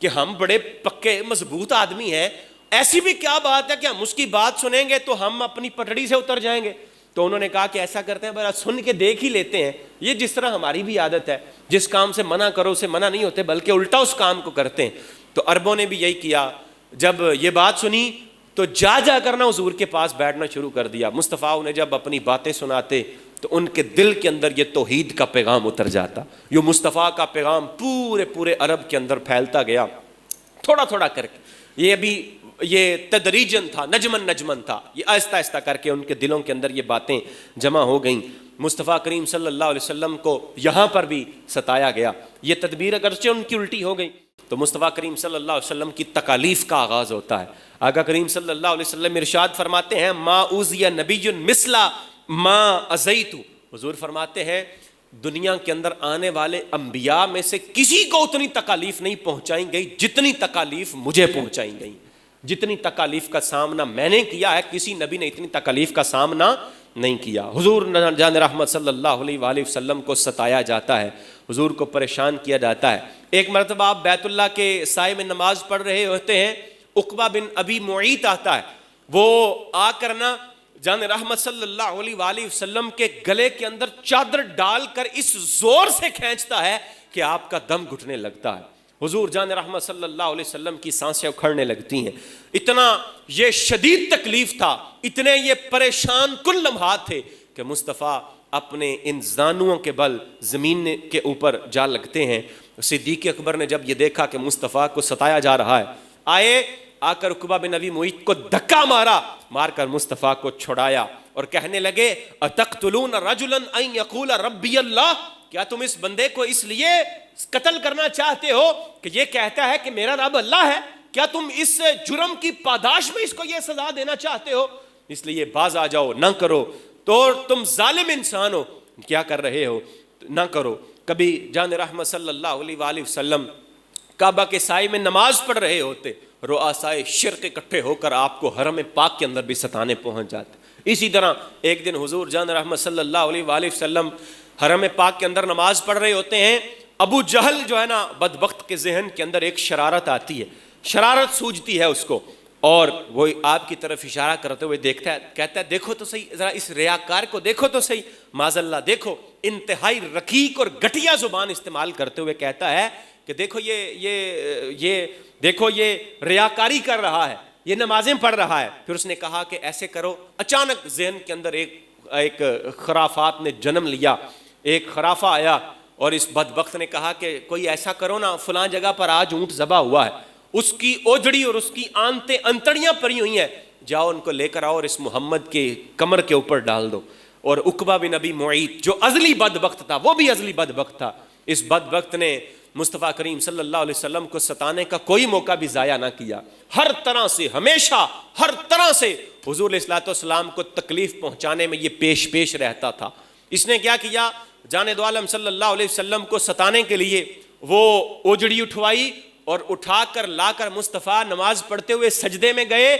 کہ ہم بڑے پکے مضبوط آدمی ہیں، ایسی بھی کیا بات ہے کہ ہم اس کی بات سنیں گے تو ہم اپنی پٹڑی سے اتر جائیں گے. تو انہوں نے کہا کہ ایسا کرتے ہیں بڑا سن کے دیکھ ہی لیتے ہیں، یہ جس طرح ہماری بھی عادت ہے، جس کام سے منع کرو اسے منع نہیں ہوتے بلکہ الٹا اس کام کو کرتے ہیں. تو عربوں نے بھی یہی کیا، جب یہ بات سنی تو جا کرنا حضور کے پاس بیٹھنا شروع کر دیا. مصطفیٰ انہیں جب اپنی باتیں سناتے تو ان کے دل کے اندر یہ توحید کا پیغام اتر جاتا، یہ مصطفیٰ کا پیغام پورے عرب کے اندر پھیلتا گیا تھوڑا کر کے. یہ ابھی یہ تدریجن تھا، نجمن تھا، یہ آہستہ آہستہ کر کے ان کے دلوں کے اندر یہ باتیں جمع ہو گئیں. مصطفیٰ کریم صلی اللہ علیہ وسلم کو یہاں پر بھی ستایا گیا، یہ تدبیر اگرچہ ان کی الٹی ہو گئی. تو مصطفیٰ کریم صلی اللہ علیہ وسلم کی تکالیف کا آغاز ہوتا ہے. آقا کریم صلی اللہ علیہ وسلم ارشاد فرماتے ہیں ما اوذی نبی مثل ما اذیت. حضور فرماتے ہیں دنیا کے اندر آنے والے انبیاء میں سے کسی کو اتنی تکالیف نہیں پہنچائی گئی جتنی تکالیف مجھے پہنچائی گئی. جتنی تکالیف کا سامنا میں نے کیا ہے کسی نبی نے اتنی تکالیف کا سامنا نہیں کیا۔ حضور جان رحمت صلی اللہ علیہ وآلہ وسلم کو ستایا جاتا ہے، حضور کو پریشان کیا جاتا ہے۔ ایک مرتبہ آپ بیت اللہ کے سائے میں نماز پڑھ رہے ہوتے ہیں، عقبہ بن ابی معیط آتا ہے، وہ آ کر نا جان رحمت صلی اللہ علیہ وآلہ وسلم کے گلے کے اندر چادر ڈال کر اس زور سے کھینچتا ہے کہ آپ کا دم گھٹنے لگتا ہے۔ حضور جان رحمت صلی اللہ علیہ وسلم کی سانسیں اکھڑنے لگتی ہیں۔ اتنا یہ شدید تکلیف تھا، اتنے یہ پریشان کن لمحات تھے کہ مصطفیٰ اپنے ان زانوؤں کے بل زمین کے اوپر جا لگتے ہیں۔ صدیق اکبر نے جب یہ دیکھا کہ مصطفیٰ کو ستایا جا رہا ہے، آئے، آ کر عقبہ بن ابی معیط کو دھکا مار کر مصطفیٰ کو چھڑایا اور کہنے لگے اتقتلون رجلا ان یقول ربی اللہ، کیا تم اس بندے کو اس لیے قتل کرنا چاہتے ہو کہ یہ کہتا ہے کہ میرا رب اللہ ہے؟ کیا تم اس جرم کی پاداش میں اس کو یہ سزا دینا چاہتے ہو؟ اس لیے باز آ جاؤ، نہ کرو، تو تم ظالم انسان ہو، کیا کر رہے ہو، نہ کرو۔ کبھی جان رحمت صلی اللہ علیہ وآلہ وسلم کعبہ کے سائے میں نماز پڑھ رہے ہوتے، رؤسائے شرک اکٹھے ہو کر آپ کو حرم پاک کے اندر بھی ستانے پہنچ جاتے۔ اسی طرح ایک دن حضور جان رحمت صلی اللہ علیہ وآلہ وسلم حرم پاک کے اندر نماز پڑھ رہے ہوتے ہیں، ابو جہل جو ہے نا بدبخت کے ذہن کے اندر ایک شرارت آتی ہے، شرارت سوجتی ہے اس کو، اور وہ آپ کی طرف اشارہ کرتے ہوئے دیکھتا ہے، کہتا ہے دیکھو تو صحیح، ذرا اس ریاکار کو دیکھو تو صحیح، معاذ اللہ، دیکھو، انتہائی رقیق اور گھٹیا زبان استعمال کرتے ہوئے کہتا ہے کہ دیکھو دیکھو یہ ریاکاری کر رہا ہے، یہ نمازیں پڑھ رہا ہے۔ پھر اس نے کہا کہ ایسے کرو، اچانک ذہن کے اندر ایک خرافات نے جنم لیا، ایک خرافہ آیا، اور اس بدبخت نے کہا کہ کوئی ایسا کرو نا، فلاں جگہ پر آج اونٹ ذبح ہوا ہے، اس کی اوجڑی اور اس کی آنتیں انتڑیاں پڑی ہوئی ہیں، جاؤ ان کو لے کر آؤ اور اس محمد کے کمر کے اوپر ڈال دو۔ اور عقبہ بن ابی معیط جو ازلی بدبخت تھا، وہ بھی ازلی بدبخت تھا، اس بدبخت نے مصطفیٰ کریم صلی اللہ علیہ وسلم کو ستانے کا کوئی موقع بھی ضائع نہ کیا، ہر طرح سے، ہمیشہ ہر طرح سے حضور علیہ الصلوۃ والسلام کو تکلیف پہنچانے میں یہ پیش رہتا تھا۔ اس نے کیا کیا، جان دو عالم صلی اللہ علیہ وسلم کو ستانے کے لیے وہ اوجڑی اٹھوائی اور اٹھا کر لا کر مصطفیٰ نماز پڑھتے ہوئے سجدے میں گئے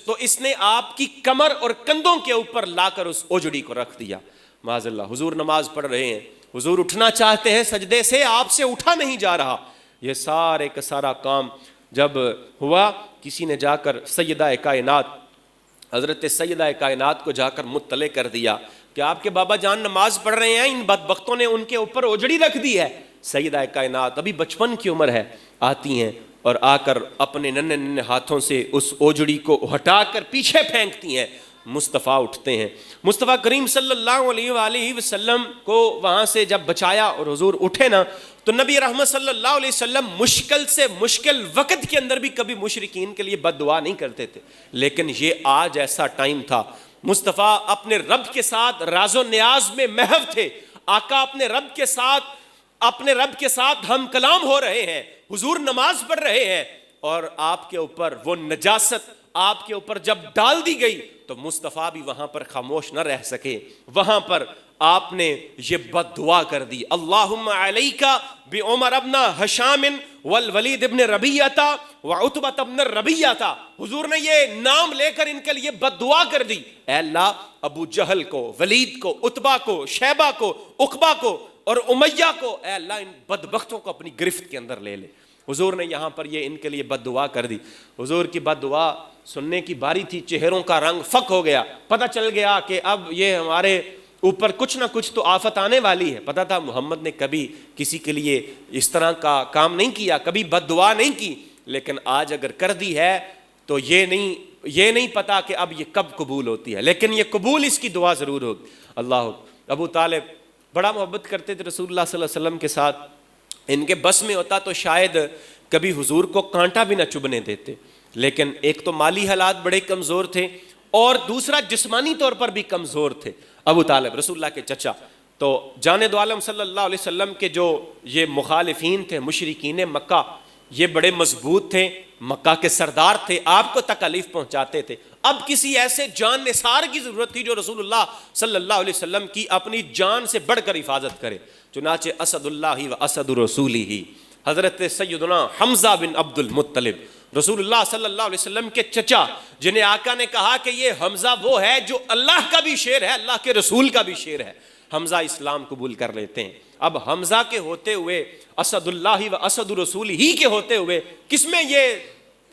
تو اس نے آپ کی کمر اور کندھوں کے اوپر لا کر اس اوجڑی کو رکھ دیا۔ معاذ اللہ، حضور نماز پڑھ رہے ہیں، حضور اٹھنا چاہتے ہیں سجدے سے، آپ سے اٹھا نہیں جا رہا۔ یہ سارے کا سارا کام جب ہوا، کسی نے جا کر سیدہ کائنات حضرت سیدہ کائنات کو جا کر مطلع کر دیا کہ آپ کے بابا جان نماز پڑھ رہے ہیں، ان بدبختوں نے ان کے اوپر اوجڑی رکھ دی ہے۔ سیدہ کائنات ابھی بچپن کی عمر ہے، آتی ہیں اور آ کر اپنے ننھے ہاتھوں سے اس اوجڑی کو ہٹا کر پیچھے پھینکتی ہیں۔ مصطفیٰ اٹھتے ہیں، مصطفیٰ کریم صلی اللہ علیہ وآلہ وسلم کو وہاں سے جب بچایا اور حضور اٹھے نا، تو نبی رحمت صلی اللہ علیہ وسلم مشکل سے مشکل وقت کے اندر بھی کبھی مشرکین کے لیے بد دعا نہیں کرتے تھے، لیکن یہ آج ایسا ٹائم تھا، مصطفیٰ اپنے رب کے ساتھ راز و نیاز میں محو تھے، آقا اپنے رب کے ساتھ ہم کلام ہو رہے ہیں، حضور نماز پڑھ رہے ہیں، اور آپ کے اوپر وہ نجاست آپ کے اوپر جب ڈال دی گئی تو مصطفیٰ بھی وہاں پر خاموش نہ رہ سکے، وہاں پر آپ نے یہ بد دعا کر دی، اللہم علیکا بعمر ابن ہشام والولید ابن ربیعہ وعتبہ ابن ربیعہ۔ حضور نے یہ نام لے کر ان کے لیے بد دعا کر دی، اے اللہ ابو جہل کو، ولید کو، عتبہ کو، شیبہ کو، عقبہ کو اور امیہ کو، اے اللہ ان بدبختوں کو اپنی گرفت کے اندر لے لے۔ حضور نے یہاں پر یہ ان کے لیے بد دعا کر دی۔ حضور کی بد دعا سننے کی باری تھی، چہروں کا رنگ فک ہو گیا، پتہ چل گیا کہ اب یہ ہمارے اوپر کچھ نہ کچھ تو آفت آنے والی ہے۔ پتہ تھا محمد نے کبھی کسی کے لیے اس طرح کا کام نہیں کیا، کبھی بد دعا نہیں کی، لیکن آج اگر کر دی ہے تو یہ نہیں پتا کہ اب یہ کب قبول ہوتی ہے، لیکن یہ قبول اس کی دعا ضرور ہوگی۔ اللہ، ابو طالب بڑا محبت کرتے تھے رسول اللہ صلی اللہ علیہ وسلم کے ساتھ، ان کے بس میں ہوتا تو شاید کبھی حضور کو کانٹا بھی نہ چبھنے دیتے، لیکن ایک تو مالی حالات بڑے کمزور تھے اور دوسرا جسمانی طور پر بھی کمزور تھے۔ ابو طالب رسول اللہ کے چچا، تو جان دو عالم صلی اللہ علیہ وسلم کے جو یہ مخالفین تھے، مشرکین مکہ، یہ بڑے مضبوط تھے، مکہ کے سردار تھے، آپ کو تکلیف پہنچاتے تھے۔ اب کسی ایسے جان نثار کی ضرورت تھی جو رسول اللہ صلی اللہ علیہ وسلم کی اپنی جان سے بڑھ کر حفاظت کرے، چنانچہ اسد اللہ و اسد رسولہ، حضرت سیدنا حمزہ بن عبد المطلب رسول اللہ صلی اللہ علیہ وسلم کے چچا، جنہیں آقا نے کہا کہ یہ حمزہ وہ ہے جو اللہ کا بھی شیر ہے، اللہ کے رسول کا بھی شیر ہے، حمزہ اسلام قبول کر لیتے ہیں۔ اب حمزہ کے ہوتے ہوئے، اسد اللہ و اسد رسول ہی کے ہوتے ہوئے، کس میں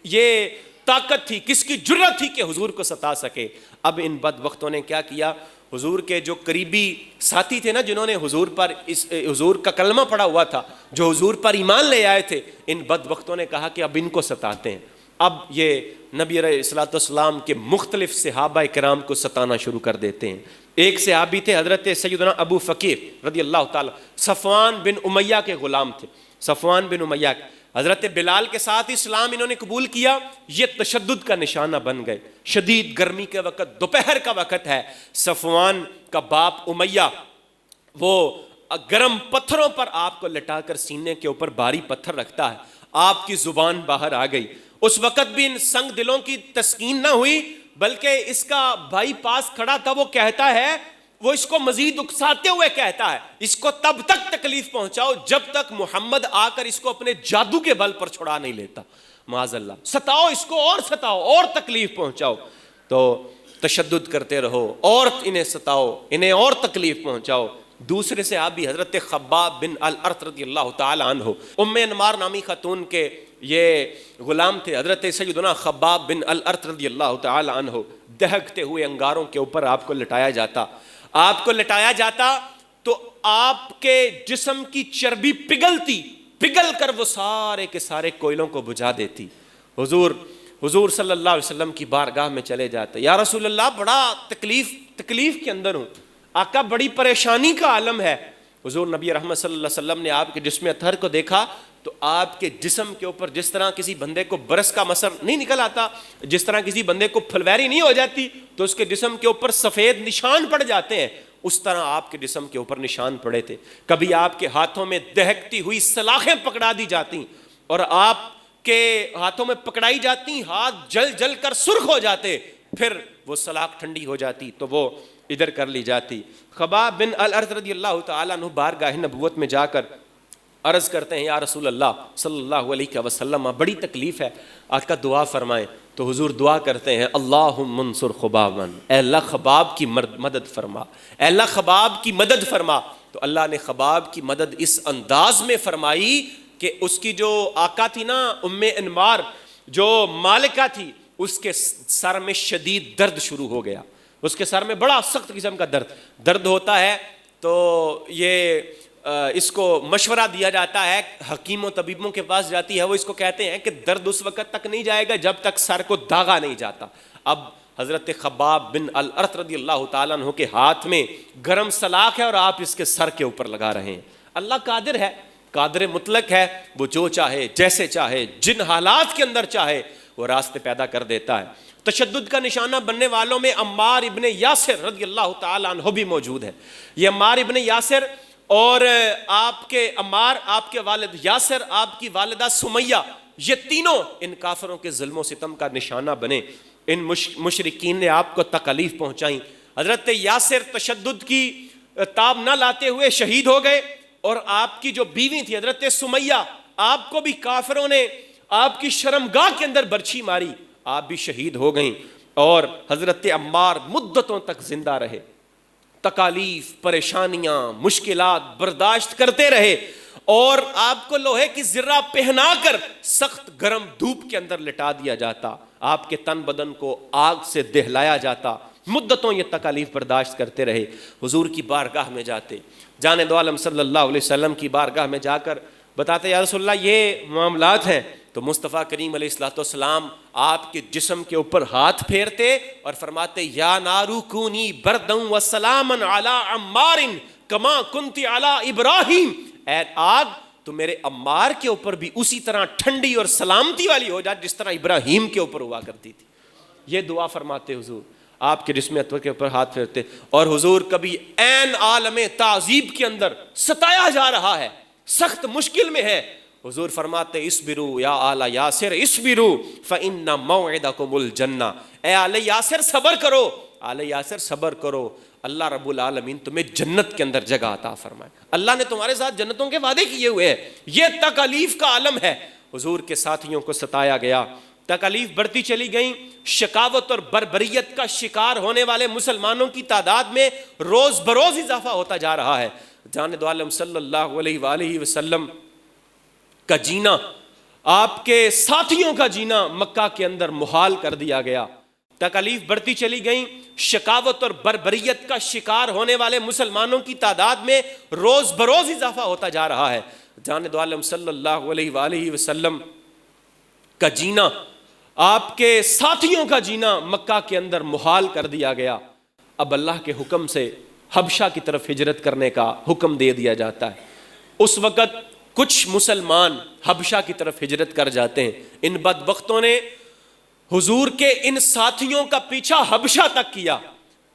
یہ طاقت تھی، کس کی جرت تھی کہ حضور کو ستا سکے؟ اب ان بدبختوں نے کیا کیا؟ حضور کے جو قریبی ساتھی تھے نا، جنہوں نے حضور کا کلمہ پڑھا ہوا تھا، جو حضور پر ایمان لے آئے تھے، ان بدبختوں نے کہا کہ اب ان کو ستاتے ہیں۔ اب یہ نبی علیہ الصلوۃ والسلام کے مختلف صحابہ کرام کو ستانا شروع کر دیتے ہیں۔ ایک صحابی تھے حضرت سیدنا ابو فقیر رضی اللہ تعالی، صفوان بن امیہ کے غلام تھے، صفوان بن امیہ کے، حضرت بلال کے ساتھ اسلام انہوں نے قبول کیا، یہ تشدد کا نشانہ بن گئے۔ شدید گرمی کے وقت، دوپہر کا وقت ہے، صفوان کا باپ امیہ وہ گرم پتھروں پر آپ کو لٹا کر سینے کے اوپر بھاری پتھر رکھتا ہے، آپ کی زبان باہر آ گئی۔ اس وقت بھی ان سنگ دلوں کی تسکین نہ ہوئی، بلکہ اس کا بھائی پاس کھڑا تھا، وہ کہتا ہے، وہ اس کو مزید اکساتے ہوئے کہتا ہے، اس کو تب تک تکلیف پہنچاؤ جب تک محمد آ کر اس کو اپنے جادو کے بل پر چھڑا نہیں لیتا، معاذ اللہ، ستاؤ اس کو اور ستاؤ اور تکلیف پہنچاؤ۔ تو تشدد کرتے رہو اور انہیں ستاؤ، انہیں اور تکلیف پہنچاؤ۔ دوسرے سے آپ بھی حضرت خباب بن الارت رضی اللہ تعالی عنہ، ام انمار نامی خاتون کے یہ غلام تھے، حضرت سیدنا خباب بن الارت رضی اللہ تعالی عنہ، دہکتے ہوئے انگاروں کے اوپر آپ کو لٹایا جاتا تو آپ کے جسم کی چربی پگھل کر وہ سارے کے سارے کوئلوں کو بجھا دیتی۔ حضور صلی اللہ علیہ وسلم کی بارگاہ میں چلے جاتے، یا رسول اللہ بڑا تکلیف کے اندر ہوں، آقا بڑی پریشانی کا عالم ہے۔ حضور نبی رحمت صلی اللہ علیہ وسلم نے آپ کے جسم اطہر کو دیکھا تو آپ کے جسم کے اوپر جس طرح کسی بندے کو برس کا مسر نہیں نکل آتا، جس طرح کسی بندے کو پھلویری نہیں ہو جاتی تو اس کے جسم کے اوپر سفید نشان پڑ جاتے ہیں، اس طرح آپ کے جسم کے اوپر نشان پڑے تھے۔ کبھی آپ کے ہاتھوں میں دہکتی ہوئی سلاخیں پکڑا دی جاتی اور آپ کے ہاتھوں میں پکڑائی جاتی، ہاتھ جل کر سرخ ہو جاتے، پھر وہ سلاخ ٹھنڈی ہو جاتی تو وہ ادھر کر لی جاتی۔ خباب بن الارت رضی اللہ تعالیٰ عنہ بارگاہ نبوت میں جا کر عرض کرتے ہیں، یا رسول اللہ صلی اللہ علیہ وسلم بڑی تکلیف ہے، آقا دعا فرمائیں۔ تو حضور دعا کرتے ہیں، اللہم انصر خبابا، اے اللہ خباب کی مدد فرما، اے اللہ خباب کی مدد فرما۔ تو اللہ نے خباب کی مدد اس انداز میں فرمائی کہ اس کی جو آقا تھی نا ام انمار، جو مالکہ تھی، اس کے سر میں شدید درد شروع ہو گیا، اس کے سر میں بڑا سخت قسم کا درد ہوتا ہے۔ تو یہ اس کو مشورہ دیا جاتا ہے، حکیم و طبیبوں کے پاس جاتی ہے، وہ اس کو کہتے ہیں کہ درد اس وقت تک نہیں جائے گا جب تک سر کو داغا نہیں جاتا۔ اب حضرت خباب بن الارت رضی اللہ تعالیٰ عنہ کے ہاتھ میں گرم سلاخ ہے اور آپ اس کے سر کے اوپر لگا رہے ہیں۔ اللہ قادر ہے، قادر مطلق ہے، وہ جو چاہے جیسے چاہے جن حالات کے اندر چاہے وہ راستے پیدا کر دیتا ہے۔ تشدد کا نشانہ بننے والوں میں عمار ابن یاسر رضی اللہ تعالیٰ عنہ بھی موجود ہے۔ یہ عمار ابن یاسر اور آپ کے عمار، آپ کے والد یاسر، آپ کی والدہ سمیہ، یہ تینوں ان کافروں کے ظلم و ستم کا نشانہ بنے۔ ان مشرکین نے آپ کو تکلیف پہنچائیں۔ حضرت یاسر تشدد کی تاب نہ لاتے ہوئے شہید ہو گئے، اور آپ کی جو بیوی تھی حضرت سمیہ، آپ کو بھی کافروں نے آپ کی شرمگاہ کے اندر برچھی ماری، آپ بھی شہید ہو گئیں۔ اور حضرت عمار مدتوں تک زندہ رہے، تکالیف، پریشانیاں، مشکلات برداشت کرتے رہے، اور آپ کو لوہے کی زرہ پہنا کر سخت گرم دھوپ کے اندر لٹا دیا جاتا، آپ کے تن بدن کو آگ سے دہلایا جاتا، مدتوں یہ تکالیف برداشت کرتے رہے۔ حضور کی بارگاہ میں جاتے، جانے دو عالم صلی اللہ علیہ وسلم کی بارگاہ میں جا کر بتاتے، یا رسول اللہ یہ معاملات ہیں۔ تو مصطفیٰ کریم علیہ الصلوۃ والسلام آپ کے جسم کے اوپر ہاتھ پھیرتے اور فرماتے، یا نارو کونی برداً وسلاما علی عمار کما کنت علی ابراہیم، اے آگ تو میرے عمار کے اوپر بھی اسی طرح ٹھنڈی اور سلامتی والی ہو جا جس طرح ابراہیم کے اوپر ہوا کرتی تھی۔ یہ دعا فرماتے حضور، آپ کے جسم اطہر کے اوپر ہاتھ پھیرتے۔ اور حضور کبھی عین عالم تعذیب کے اندر ستایا جا رہا ہے، سخت مشکل میں ہے، حضور فرماتے، اسبروا یا آل یاسر اسبروا فإن موعدکم الجنہ، اے آل یاسر صبر کرو، آل یاسر صبر کرو، اللہ رب العالمین تمہیں جنت کے اندر جگہ عطا فرمائے، اللہ نے تمہارے ساتھ جنتوں کے وعدے کیے ہوئے ہیں۔ یہ تکالیف کا عالم ہے۔ حضور کے ساتھیوں کو ستایا گیا، تکالیف بڑھتی چلی گئیں، شقاوت اور بربریت کا شکار ہونے والے مسلمانوں کی تعداد میں روز بروز اضافہ ہوتا جا رہا ہے۔ جان دو عالم صلی اللہ علیہ وآلہ وسلم کا جینا، آپ کے ساتھیوں کا جینا مکہ کے اندر محال کر دیا گیا۔ تکالیف بڑھتی چلی گئیں، شقاوت اور بربریت کا شکار ہونے والے مسلمانوں کی تعداد میں روز بروز اضافہ ہوتا جا رہا ہے۔ جان دو عالم صلی اللہ علیہ وآلہ وسلم کا جینا، آپ کے ساتھیوں کا جینا مکہ کے اندر محال کر دیا گیا۔ اب اللہ کے حکم سے حبشہ کی طرف ہجرت کرنے کا حکم دے دیا جاتا ہے۔ اس وقت کچھ مسلمان حبشہ کی طرف ہجرت کر جاتے ہیں۔ ان بدبختوں نے حضور کے ان ساتھیوں کا پیچھا حبشہ تک کیا،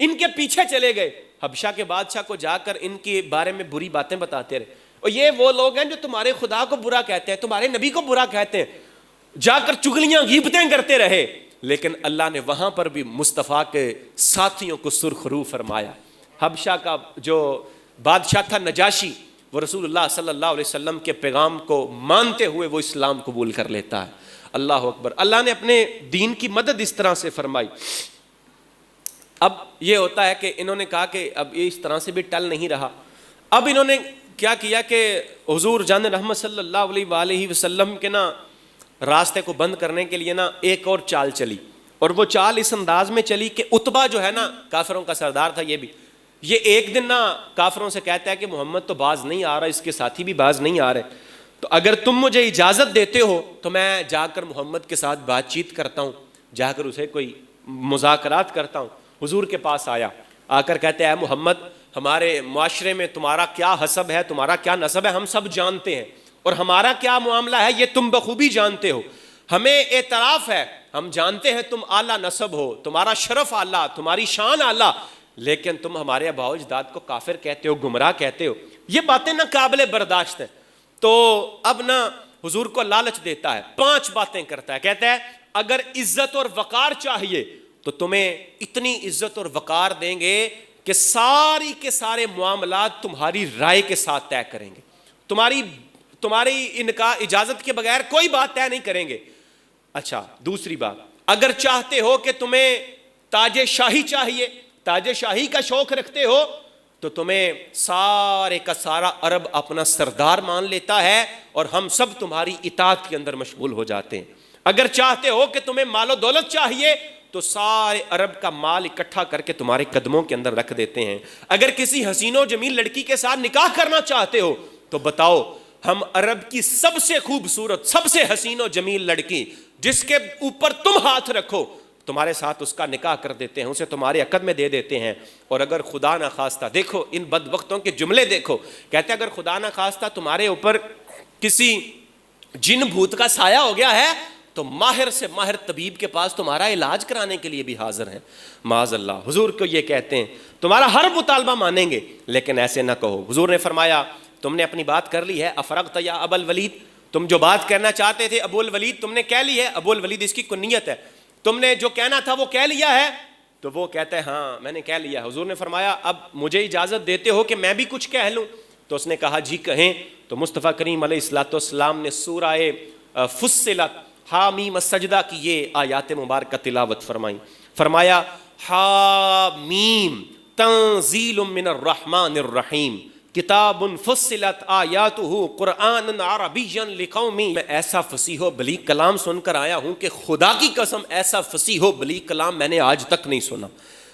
ان کے پیچھے چلے گئے، حبشہ کے بادشاہ کو جا کر ان کے بارے میں بری باتیں بتاتے رہے، اور یہ وہ لوگ ہیں جو تمہارے خدا کو برا کہتے ہیں، تمہارے نبی کو برا کہتے ہیں، جا کر چغلیاں غیبتیں کرتے رہے۔ لیکن اللہ نے وہاں پر بھی مصطفیٰ کے ساتھیوں کو سرخرو فرمایا۔ حبشہ کا جو بادشاہ تھا نجاشی، وہ رسول اللہ صلی اللہ علیہ وسلم کے پیغام کو مانتے ہوئے وہ اسلام قبول کر لیتا ہے۔ اللہ اکبر۔ اللہ نے اپنے دین کی مدد اس طرح سے فرمائی۔ اب یہ ہوتا ہے کہ انہوں نے کہا کہ اب یہ اس طرح سے بھی ٹل نہیں رہا، اب انہوں نے کیا کیا کہ حضور جان رحمت صلی اللہ علیہ وآلہ وسلم کے راستے کو بند کرنے کے لیے ایک اور چال چلی، اور وہ چال اس انداز میں چلی کہ عتبہ جو ہے کافروں کا سردار تھا، یہ ایک دن کافروں سے کہتا ہے کہ محمد تو باز نہیں آ رہا، اس کے ساتھی بھی باز نہیں آ رہے، تو اگر تم مجھے اجازت دیتے ہو تو میں جا کر محمد کے ساتھ بات چیت کرتا ہوں، جا کر اسے کوئی مذاکرات کرتا ہوں۔ حضور کے پاس آیا، آ کر کہتے ہیں اے محمد، ہمارے معاشرے میں تمہارا کیا حسب ہے، تمہارا کیا نسب ہے، ہم سب جانتے ہیں، اور ہمارا کیا معاملہ ہے یہ تم بخوبی جانتے ہو۔ ہمیں اعتراف ہے، ہم جانتے ہیں تم اعلیٰ نسب ہو، تمہارا شرف اعلیٰ، تمہاری شان اعلیٰ، لیکن تم ہمارے آباء و اجداد کو کافر کہتے ہو، گمراہ کہتے ہو، یہ باتیں قابل برداشت ہیں۔ تو اب حضور کو لالچ دیتا ہے، 5 باتیں کرتا ہے، کہتا ہے اگر عزت اور وقار چاہیے تو تمہیں اتنی عزت اور وقار دیں گے کہ ساری کے سارے معاملات تمہاری رائے کے ساتھ طے کریں گے، تمہاری ان کا اجازت کے بغیر کوئی بات طے نہیں کریں گے۔ اچھا، دوسری بات، اگر چاہتے ہو کہ تمہیں تاج شاہی چاہیے، تاج شاہی کا شوق رکھتے ہو، تو تمہیں سارے کا سارا عرب اپنا سردار مان لیتا ہے اور ہم سب تمہاری اطاعت کے اندر مشغول ہو جاتے ہیں۔ اگر چاہتے ہو کہ تمہیں مال و دولت چاہیے تو سارے عرب کا مال اکٹھا کر کے تمہارے قدموں کے اندر رکھ دیتے ہیں۔ اگر کسی حسین و جمیل لڑکی کے ساتھ نکاح کرنا چاہتے ہو تو بتاؤ، ہم عرب کی سب سے خوبصورت، سب سے حسین و جمیل لڑکی جس کے اوپر تم ہاتھ رکھو، تمہارے ساتھ اس کا نکاح کر دیتے ہیں، اسے تمہارے عقد میں دے دیتے ہیں۔ اور اگر خدا نہ خواستہ، دیکھو ان بدبختوں کے جملے دیکھو، کہتے ہیں اگر خدا نہ خواستہ تمہارے اوپر کسی جن بھوت کا سایہ ہو گیا ہے تو ماہر سے ماہر طبیب کے پاس تمہارا علاج کرانے کے لیے بھی حاضر ہیں۔ معاذ اللہ، حضور کو یہ کہتے ہیں تمہارا ہر مطالبہ مانیں گے، لیکن ایسے نہ کہو۔ حضور نے فرمایا تم نے اپنی بات کر لی ہے، افرغت یا ابا الولید، تم جو بات کہنا چاہتے تھے ابو الولید تم نے کہہ لی ہے، ابو الولید اس کی کنیت ہے، تم نے جو کہنا تھا وہ کہہ لیا ہے؟ تو وہ کہتا ہے ہاں میں نے کہہ لیا۔ حضور نے فرمایا اب مجھے اجازت دیتے ہو کہ میں بھی کچھ کہہ لوں؟ تو اس نے کہا جی کہیں۔ تو مصطفیٰ کریم علیہ الصلوۃ والسلام نے سورہ فصلت حامیم السجدہ کی یہ آیات مبارکہ تلاوت فرمائی، فرمایا حامیم تنزیل من الرحمن الرحیم کتاب فصلت آیاتہ قرآن عربی لقوم، میں ایسا فصیح و بلیغ کلام سن کر آیا ہوں کہ خدا کی قسم ایسا فصیح و بلیغ کلام میں نے آج تک نہیں سنا۔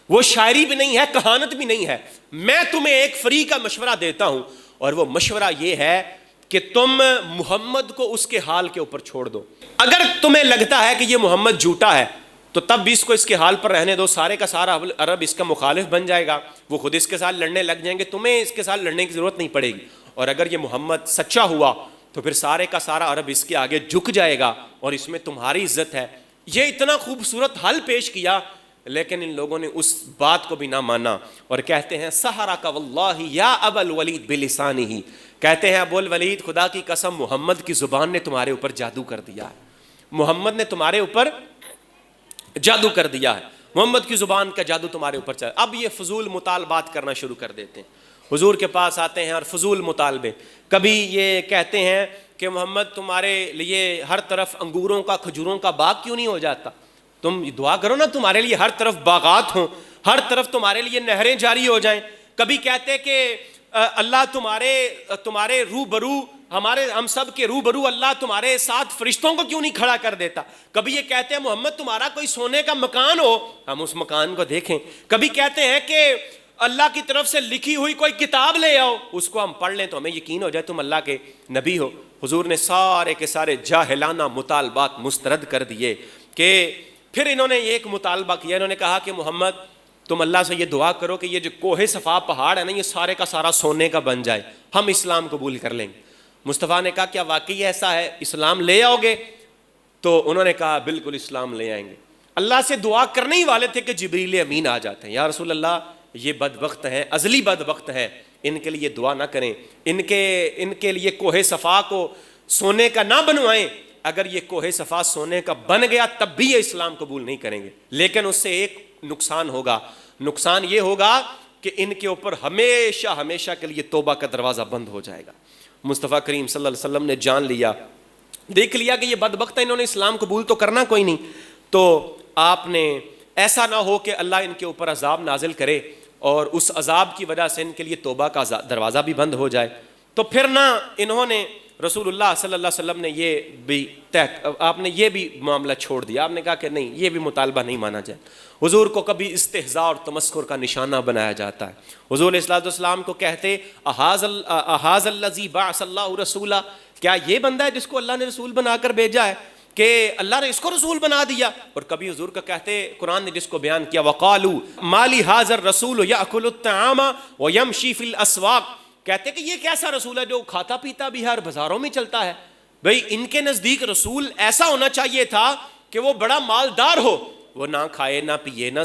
وہ شاعری بھی نہیں ہے، کہانت بھی نہیں ہے۔ میں تمہیں ایک فری کا مشورہ دیتا ہوں، اور وہ مشورہ یہ ہے کہ تم محمد کو اس کے حال کے اوپر چھوڑ دو۔ اگر تمہیں لگتا ہے کہ یہ محمد جھوٹا ہے تو تب بھی اس کو اس کے حال پر رہنے دو، سارے کا سارا عرب اس کا مخالف بن جائے گا، وہ خود اس کے ساتھ لڑنے لگ جائیں گے، تمہیں اس کے ساتھ لڑنے کی ضرورت نہیں پڑے گی۔ اور اگر یہ محمد سچا ہوا تو پھر سارے کا سارا عرب اس کے آگے جھک جائے گا اور اس میں تمہاری عزت ہے۔ یہ اتنا خوبصورت حل پیش کیا، لیکن ان لوگوں نے اس بات کو بھی نہ مانا، اور کہتے ہیں سحرک واللہ یا ابا الولید بلسانہ، کہتے ہیں ابو الولید خدا کی قسم محمد کی زبان نے تمہارے اوپر جادو کر دیا ہے، محمد نے تمہارے اوپر جادو کر دیا ہے، محمد کی زبان کا جادو تمہارے اوپر چل۔ اب یہ فضول مطالبات کرنا شروع کر دیتے ہیں، حضور کے پاس آتے ہیں اور فضول مطالبے، کبھی یہ کہتے ہیں کہ محمد تمہارے لیے ہر طرف انگوروں کا کھجوروں کا باغ کیوں نہیں ہو جاتا؟ تم دعا کرو نا تمہارے لیے ہر طرف باغات ہوں، ہر طرف تمہارے لیے نہریں جاری ہو جائیں۔ کبھی کہتے کہ اللہ تمہارے روبرو، ہم سب کے روبرو اللہ تمہارے ساتھ فرشتوں کو کیوں نہیں کھڑا کر دیتا؟ کبھی یہ کہتے ہیں محمد تمہارا کوئی سونے کا مکان ہو، ہم اس مکان کو دیکھیں۔ کبھی کہتے ہیں کہ اللہ کی طرف سے لکھی ہوئی کوئی کتاب لے آؤ، اس کو ہم پڑھ لیں تو ہمیں یقین ہو جائے تم اللہ کے نبی ہو۔ حضور نے سارے کے سارے جاہلانہ مطالبات مسترد کر دیے کہ پھر انہوں نے ایک مطالبہ کیا، انہوں نے کہا کہ محمد تم اللہ سے یہ دعا کرو کہ یہ جو کوہ صفا پہاڑ ہے نا، یہ سارے کا سارا سونے کا بن جائے، ہم اسلام قبول کر لیں گے۔ مصطفیٰ نے کہا کیا واقعی ایسا ہے، اسلام لے آؤ گے؟ تو انہوں نے کہا بالکل اسلام لے آئیں گے۔ اللہ سے دعا کرنے ہی والے تھے کہ جبریل امین آ جاتے ہیں، یا رسول اللہ یہ بدبخت ہیں، ازلی بدبخت ہیں، ان کے لیے دعا نہ کریں، ان کے لیے کوہ صفا کو سونے کا نہ بنوائیں، اگر یہ کوہ صفا سونے کا بن گیا تب بھی یہ اسلام قبول نہیں کریں گے، لیکن اس سے ایک نقصان ہوگا، نقصان یہ ہوگا کہ ان کے اوپر ہمیشہ ہمیشہ کے لیے توبہ کا دروازہ بند ہو جائے گا۔ مصطفیٰ کریم صلی اللہ علیہ وسلم نے جان لیا، دیکھ لیا کہ یہ بدبخت ہے، انہوں نے اسلام قبول تو کرنا کوئی نہیں، تو آپ نے ایسا نہ ہو کہ اللہ ان کے اوپر عذاب نازل کرے اور اس عذاب کی وجہ سے ان کے لیے توبہ کا دروازہ بھی بند ہو جائے۔ تو پھر نہ انہوں نے رسول اللہ صلی اللہ علیہ وسلم نے یہ بھی آپ نے یہ بھی معاملہ چھوڑ دیا، آپ نے کہا کہ نہیں یہ بھی مطالبہ نہیں مانا جائے۔ حضور کو کبھی استہزاء اور تمسخر کا نشانہ بنایا جاتا ہے۔ حضور علیہ الصلوۃ والسلام کو کہتے احاذ الذی بعث اللہ رسولا، کیا یہ بندہ ہے جس کو اللہ نے رسول بنا کر بھیجا ہے، کہ اللہ نے اس کو رسول بنا دیا؟ اور کبھی حضور کا کہتے، قرآن نے جس کو بیان کیا وَقَالُوا مَا لِهَٰذَا الرَّسُولُ يَأْكُلُ الطَّعَامَ وَيَمْشِي فِي الْأَسْوَاقِ، کہتے کہ یہ کیسا رسول ہے جو کھاتا پیتا بھی ہر بازاروں میں چلتا ہے؟ بھئی ان کے نزدیک رسول ایسا ہونا چاہیے تھا کہ وہ بڑا مالدار ہو، وہ نہ کھائے نہ پیے نہ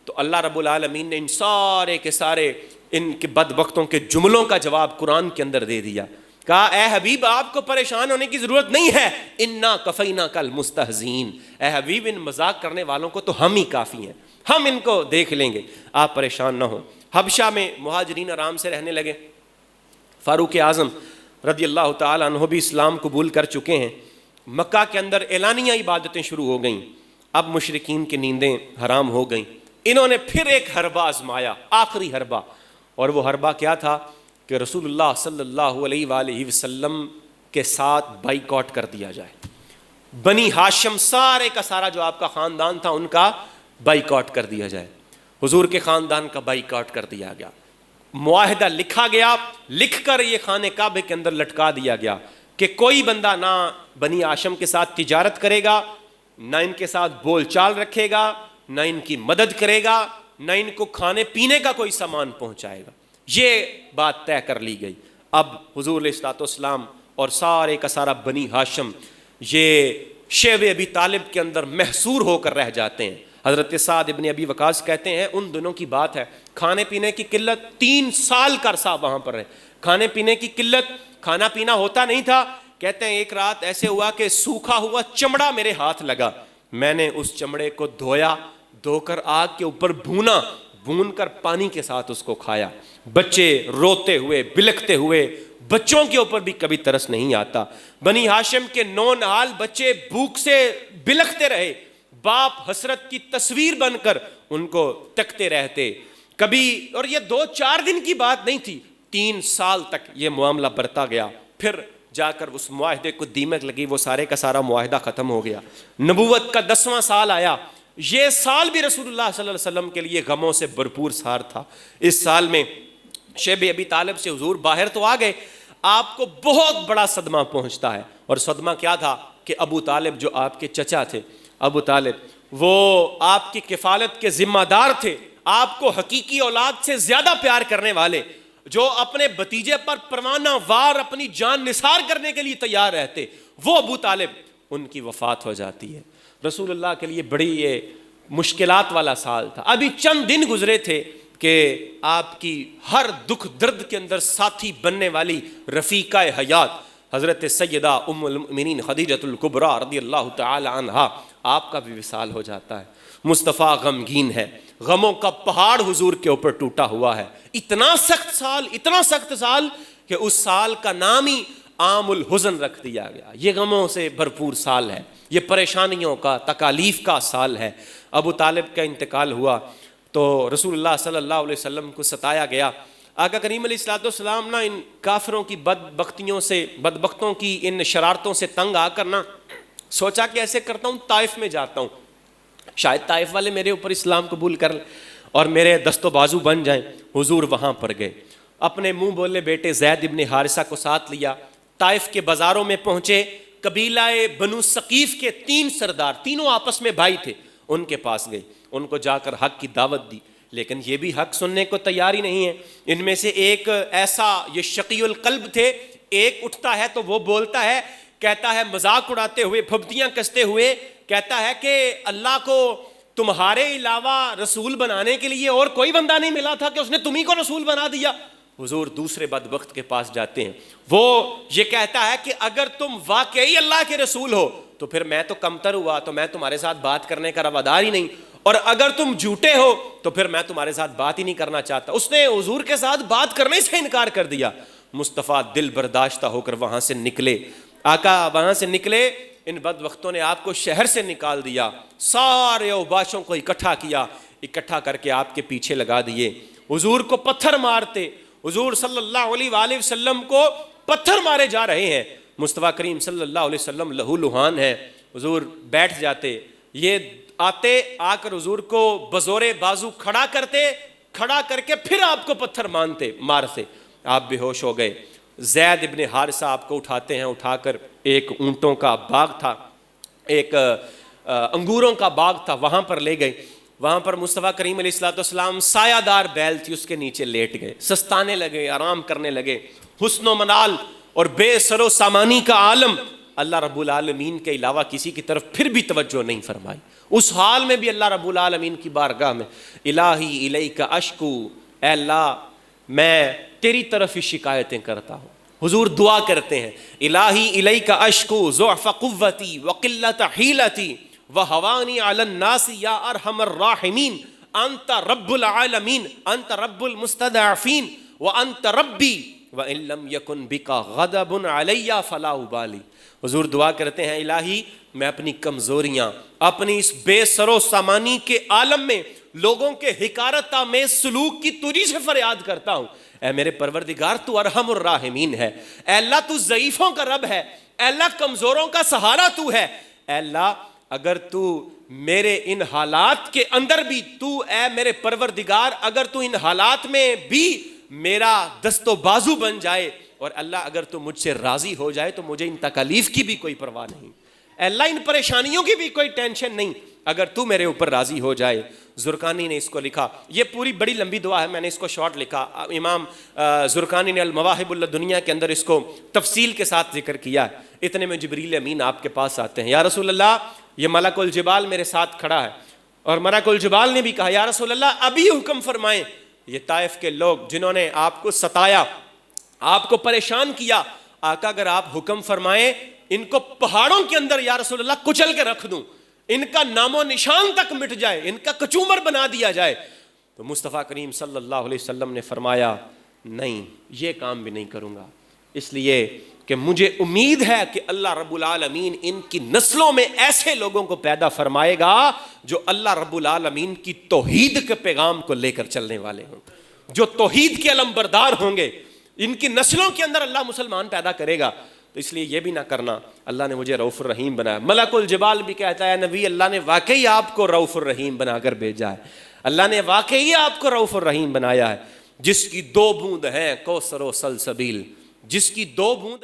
تو اللہ رب العالمین نے ان سارے کے سارے ان کے بدبختوں کے جملوں کا جواب قرآن کے اندر دے دیا، کہا اے حبیب آپ کو پریشان ہونے کی ضرورت نہیں ہے، انا کفیناک المستہزئین، اے حبیب ان مذاق کرنے والوں کو تو ہم ہی کافی ہیں، ہم ان کو دیکھ لیں گے، آپ پریشان نہ ہوں۔ حبشہ میں مہاجرین آرام سے رہنے لگے، فاروق اعظم رضی اللہ تعالیٰ عنہ بھی اسلام قبول کر چکے ہیں، مکہ کے اندر اعلانیہ عبادتیں شروع ہو گئیں، اب مشرکین کی نیندیں حرام ہو گئیں، انہوں نے پھر ایک حربہ آزمایا، آخری حربہ، اور وہ حربہ کیا تھا کہ رسول اللہ صلی اللہ علیہ وآلہ وسلم کے ساتھ بائیکاٹ کر دیا جائے، بنی ہاشم سارے کا سارا جو آپ کا خاندان تھا ان کا بائیکاٹ کر دیا جائے، حضور کے خاندان کا بائیکاٹ کر دیا گیا، معاہدہ لکھا گیا، لکھ کر یہ خانہ کعبے کے اندر لٹکا دیا گیا کہ کوئی بندہ نہ بنی ہاشم کے ساتھ تجارت کرے گا، نہ ان کے ساتھ بول چال رکھے گا، نہ ان کی مدد کرے گا، نہ ان کو کھانے پینے کا کوئی سامان پہنچائے گا، یہ بات طے کر لی گئی۔ اب حضور علیہ الصلوۃ والسلام اور سارے کا سارا بنی ہاشم یہ شیب ابی طالب کے اندر محصور ہو کر رہ جاتے ہیں۔ حضرت سعد ابن ابی وقاص کہتے ہیں ان دنوں کی بات ہے، کھانے پینے کی قلت، 3 سال کا عرصہ وہاں پر ہے، کھانے پینے کی قلت، کھانا پینا ہوتا نہیں تھا۔ کہتے ہیں ایک رات ایسے ہوا کہ سوکھا ہوا چمڑا میرے ہاتھ لگا، میں نے اس چمڑے کو دھویا، دھو کر آگ کے اوپر بھونا، بھون کر پانی کے ساتھ اس کو کھایا۔ بچے روتے ہوئے بلکتے ہوئے، بچوں کے اوپر بھی کبھی ترس نہیں آتا، بنی ہاشم کے 9 نال بچے بھوک سے بلکتے رہے، باپ حسرت کی تصویر بن کر ان کو تکتے رہتے کبھی، اور یہ 2-4 دن کی بات نہیں تھی، 3 سال تک یہ معاملہ برتا گیا، پھر جا کر اس معاہدے کو دیمک لگی، وہ سارے کا سارا معاہدہ ختم ہو گیا۔ نبوت کا 10واں سال آیا، یہ سال بھی رسول اللہ صلی اللہ علیہ وسلم کے لیے غموں سے بھرپور سال تھا۔ اس سال میں شیب ابی طالب سے حضور باہر تو آ گئے، آپ کو بہت بڑا صدمہ پہنچتا ہے، اور صدمہ کیا تھا کہ ابو طالب جو آپ کے چچا تھے، ابو طالب وہ آپ کی کفالت کے ذمہ دار تھے، آپ کو حقیقی اولاد سے زیادہ پیار کرنے والے، جو اپنے بھتیجے پر پروانہ وار اپنی جان نثار کرنے کے لیے تیار رہتے، وہ ابو طالب، ان کی وفات ہو جاتی ہے۔ رسول اللہ کے لیے بڑی یہ مشکلات والا سال تھا، ابھی چند دن گزرے تھے کہ آپ کی ہر دکھ درد کے اندر ساتھی بننے والی رفیقہ حیات حضرت سیدہ ام المؤمنین خدیجہ الکبریٰ رضی اللہ تعالی عنہا، آپ کا بھی وصال ہو جاتا ہے۔ مصطفیٰ غمگین ہے، غموں کا پہاڑ حضور کے اوپر ٹوٹا ہوا ہے، اتنا سخت سال کہ اس سال کا نام ہی عام الحزن رکھ دیا گیا. یہ غموں سے بھرپور سال ہے, یہ پریشانیوں کا, تکالیف کا سال ہے. ابو طالب کا انتقال ہوا تو رسول اللہ صلی اللہ علیہ وسلم کو ستایا گیا. آقا کریم علیہ الصلوۃ والسلام نا ان کافروں کی بدبختوں کی ان شرارتوں سے تنگ آ کر نا سوچا کہ ایسے کرتا ہوں, طائف میں جاتا ہوں, شاید طائف والے میرے اوپر اسلام قبول کر لیں اور میرے دست و بازو بن جائیں. حضور وہاں پر گئے, اپنے منہ بولے بیٹے زید ابن حارثہ کو ساتھ لیا, طائف کے بازاروں میں پہنچے. قبیلہ بنو ثقیف کے 3 سردار, تینوں آپس میں بھائی تھے, ان کے پاس گئے, ان کو جا کر حق کی دعوت دی. لیکن یہ بھی حق سننے کو تیار ہی نہیں ہے. ان میں سے ایک ایسا, یہ شقی القلب تھے, ایک اٹھتا ہے تو وہ بولتا ہے, کہتا ہے مذاق اڑاتے ہوئے, پھپتیاں کستے ہوئے, کہتا ہے کہ اللہ کو تمہارے علاوہ رسول بنانے کے لیے اور کوئی بندہ نہیں ملا تھا کہ اس نے تمہیں کو رسول بنا دیا. حضور دوسرے بدبخت کے پاس جاتے ہیں, وہ یہ کہتا ہے کہ اگر تم واقعی اللہ کے رسول ہو تو پھر میں تو کمتر ہوا, تو میں تمہارے ساتھ بات کرنے کا روادار ہی نہیں, اور اگر تم جھوٹے ہو تو پھر میں تمہارے ساتھ بات ہی نہیں کرنا چاہتا. اس نے حضور کے ساتھ بات کرنے سے انکار کر دیا. مصطفیٰ دل برداشتہ ہو کر وہاں سے نکلے. آقا وہاں سے نکلے, ان بدبختوں نے آپ کو شہر سے نکال دیا, سارے اوباشوں کو اکٹھا کر کے آپ کے پیچھے لگا دیے. حضور کو پتھر مارتے, حضور صلی اللہ علیہ وآلہ وسلم کو پتھر مارے جا رہے ہیں. مصطفیٰ کریم صلی اللہ علیہ وسلم لہو لہان ہیں. حضور بیٹھ جاتے, یہ آتے, آ کر حضور کو بزور بازو کھڑا کرتے, کھڑا کر کے پھر آپ کو پتھر مارتے, آپ بے ہوش ہو گئے. زید ابن حارثہ آپ کو اٹھاتے ہیں, اٹھا کر ایک اونٹوں کا باغ تھا, ایک انگوروں کا باغ تھا, وہاں پر لے گئے. وہاں پر مصطفیٰ کریم علیہ الصلوۃ والسلام سایہ دار بیل تھی, اس کے نیچے لیٹ گئے, سستانے لگے, آرام کرنے لگے. حسن و منال اور بے سر و سامانی کا عالم, اللہ رب العالمین کے علاوہ کسی کی طرف پھر بھی توجہ نہیں فرمائی. اس حال میں بھی اللہ رب العالمین کی بارگاہ میں الہی الیک اشکو, اے اللہ میں تیری طرف ہی شکایتیں کرتا ہوں. حضور دعا کرتے ہیں, الہی الیک اشکو ضعف قوتی وقلت حیلتی وہوانی علی الناس یا ارحم الراحمین, انت رب العالمین, انت رب المستضعفین, وانت ربی وان لم یکن بک غضب علی فلا ابالی. حضور دعا کرتے ہیں, الہی میں اپنی کمزوریاں, اپنی اس بے سر و سامانی کے عالم میں لوگوں کے حقارت آمیز سلوک کی تجھی سے فریاد کرتا ہوں. اے میرے پروردگار تو ارحم الراحمین ہے, اے اللہ تو ضعیفوں کا رب ہے, اے اللہ کمزوروں کا سہارا تو ہے. اے اللہ اگر تو میرے ان حالات کے اندر بھی, تو اے میرے پروردگار اگر تو ان حالات میں بھی میرا دست و بازو بن جائے, اور اللہ اگر تو مجھ سے راضی ہو جائے تو مجھے ان تکالیف کی بھی کوئی پرواہ نہیں, اے اللہ ان پریشانیوں کی بھی کوئی ٹینشن نہیں, اگر تو میرے اوپر راضی ہو جائے. زرقانی نے اس کو لکھا, یہ پوری بڑی لمبی دعا ہے, میں نے اس کو شارٹ لکھا. امام زرقانی نے المواہب الدنیا کے اندر اس کو تفصیل کے ساتھ ذکر کیا ہے. اتنے میں جبریل امین آپ کے پاس آتے ہیں, یا رسول اللہ یہ ملک الجبال میرے ساتھ کھڑا ہے. اور ملک الجبال نے بھی کہا, یا رسول اللہ ابھی حکم فرمائیں, یہ طائف کے لوگ جنہوں نے آپ کو ستایا, آپ کو پریشان کیا, آقا اگر آپ حکم فرمائیں ان کو پہاڑوں کے اندر یا رسول اللہ کچل کے رکھ دوں, ان کا نام و نشان تک مٹ جائے, ان کا کچومر بنا دیا جائے. تو مصطفیٰ کریم صلی اللہ علیہ وسلم نے فرمایا, نہیں یہ کام بھی نہیں کروں گا, اس لیے کہ مجھے امید ہے کہ اللہ رب العالمین ان کی نسلوں میں ایسے لوگوں کو پیدا فرمائے گا جو اللہ رب العالمین کی توحید کے پیغام کو لے کر چلنے والے ہوں, جو توحید کے علم بردار ہوں گے. ان کی نسلوں کے اندر اللہ مسلمان پیدا کرے گا. تو اس لیے یہ بھی نہ کرنا, اللہ نے مجھے رؤوف الرحیم بنایا. ملک الجبال بھی کہتا ہے, نبی اللہ نے واقعی آپ کو رؤوف الرحیم بنا کر بھیجا ہے, اللہ نے واقعی آپ کو رؤوف الرحیم بنایا ہے. جس کی 2 بوند ہیں کوثر و سلسبیل, جس کی 2 بوند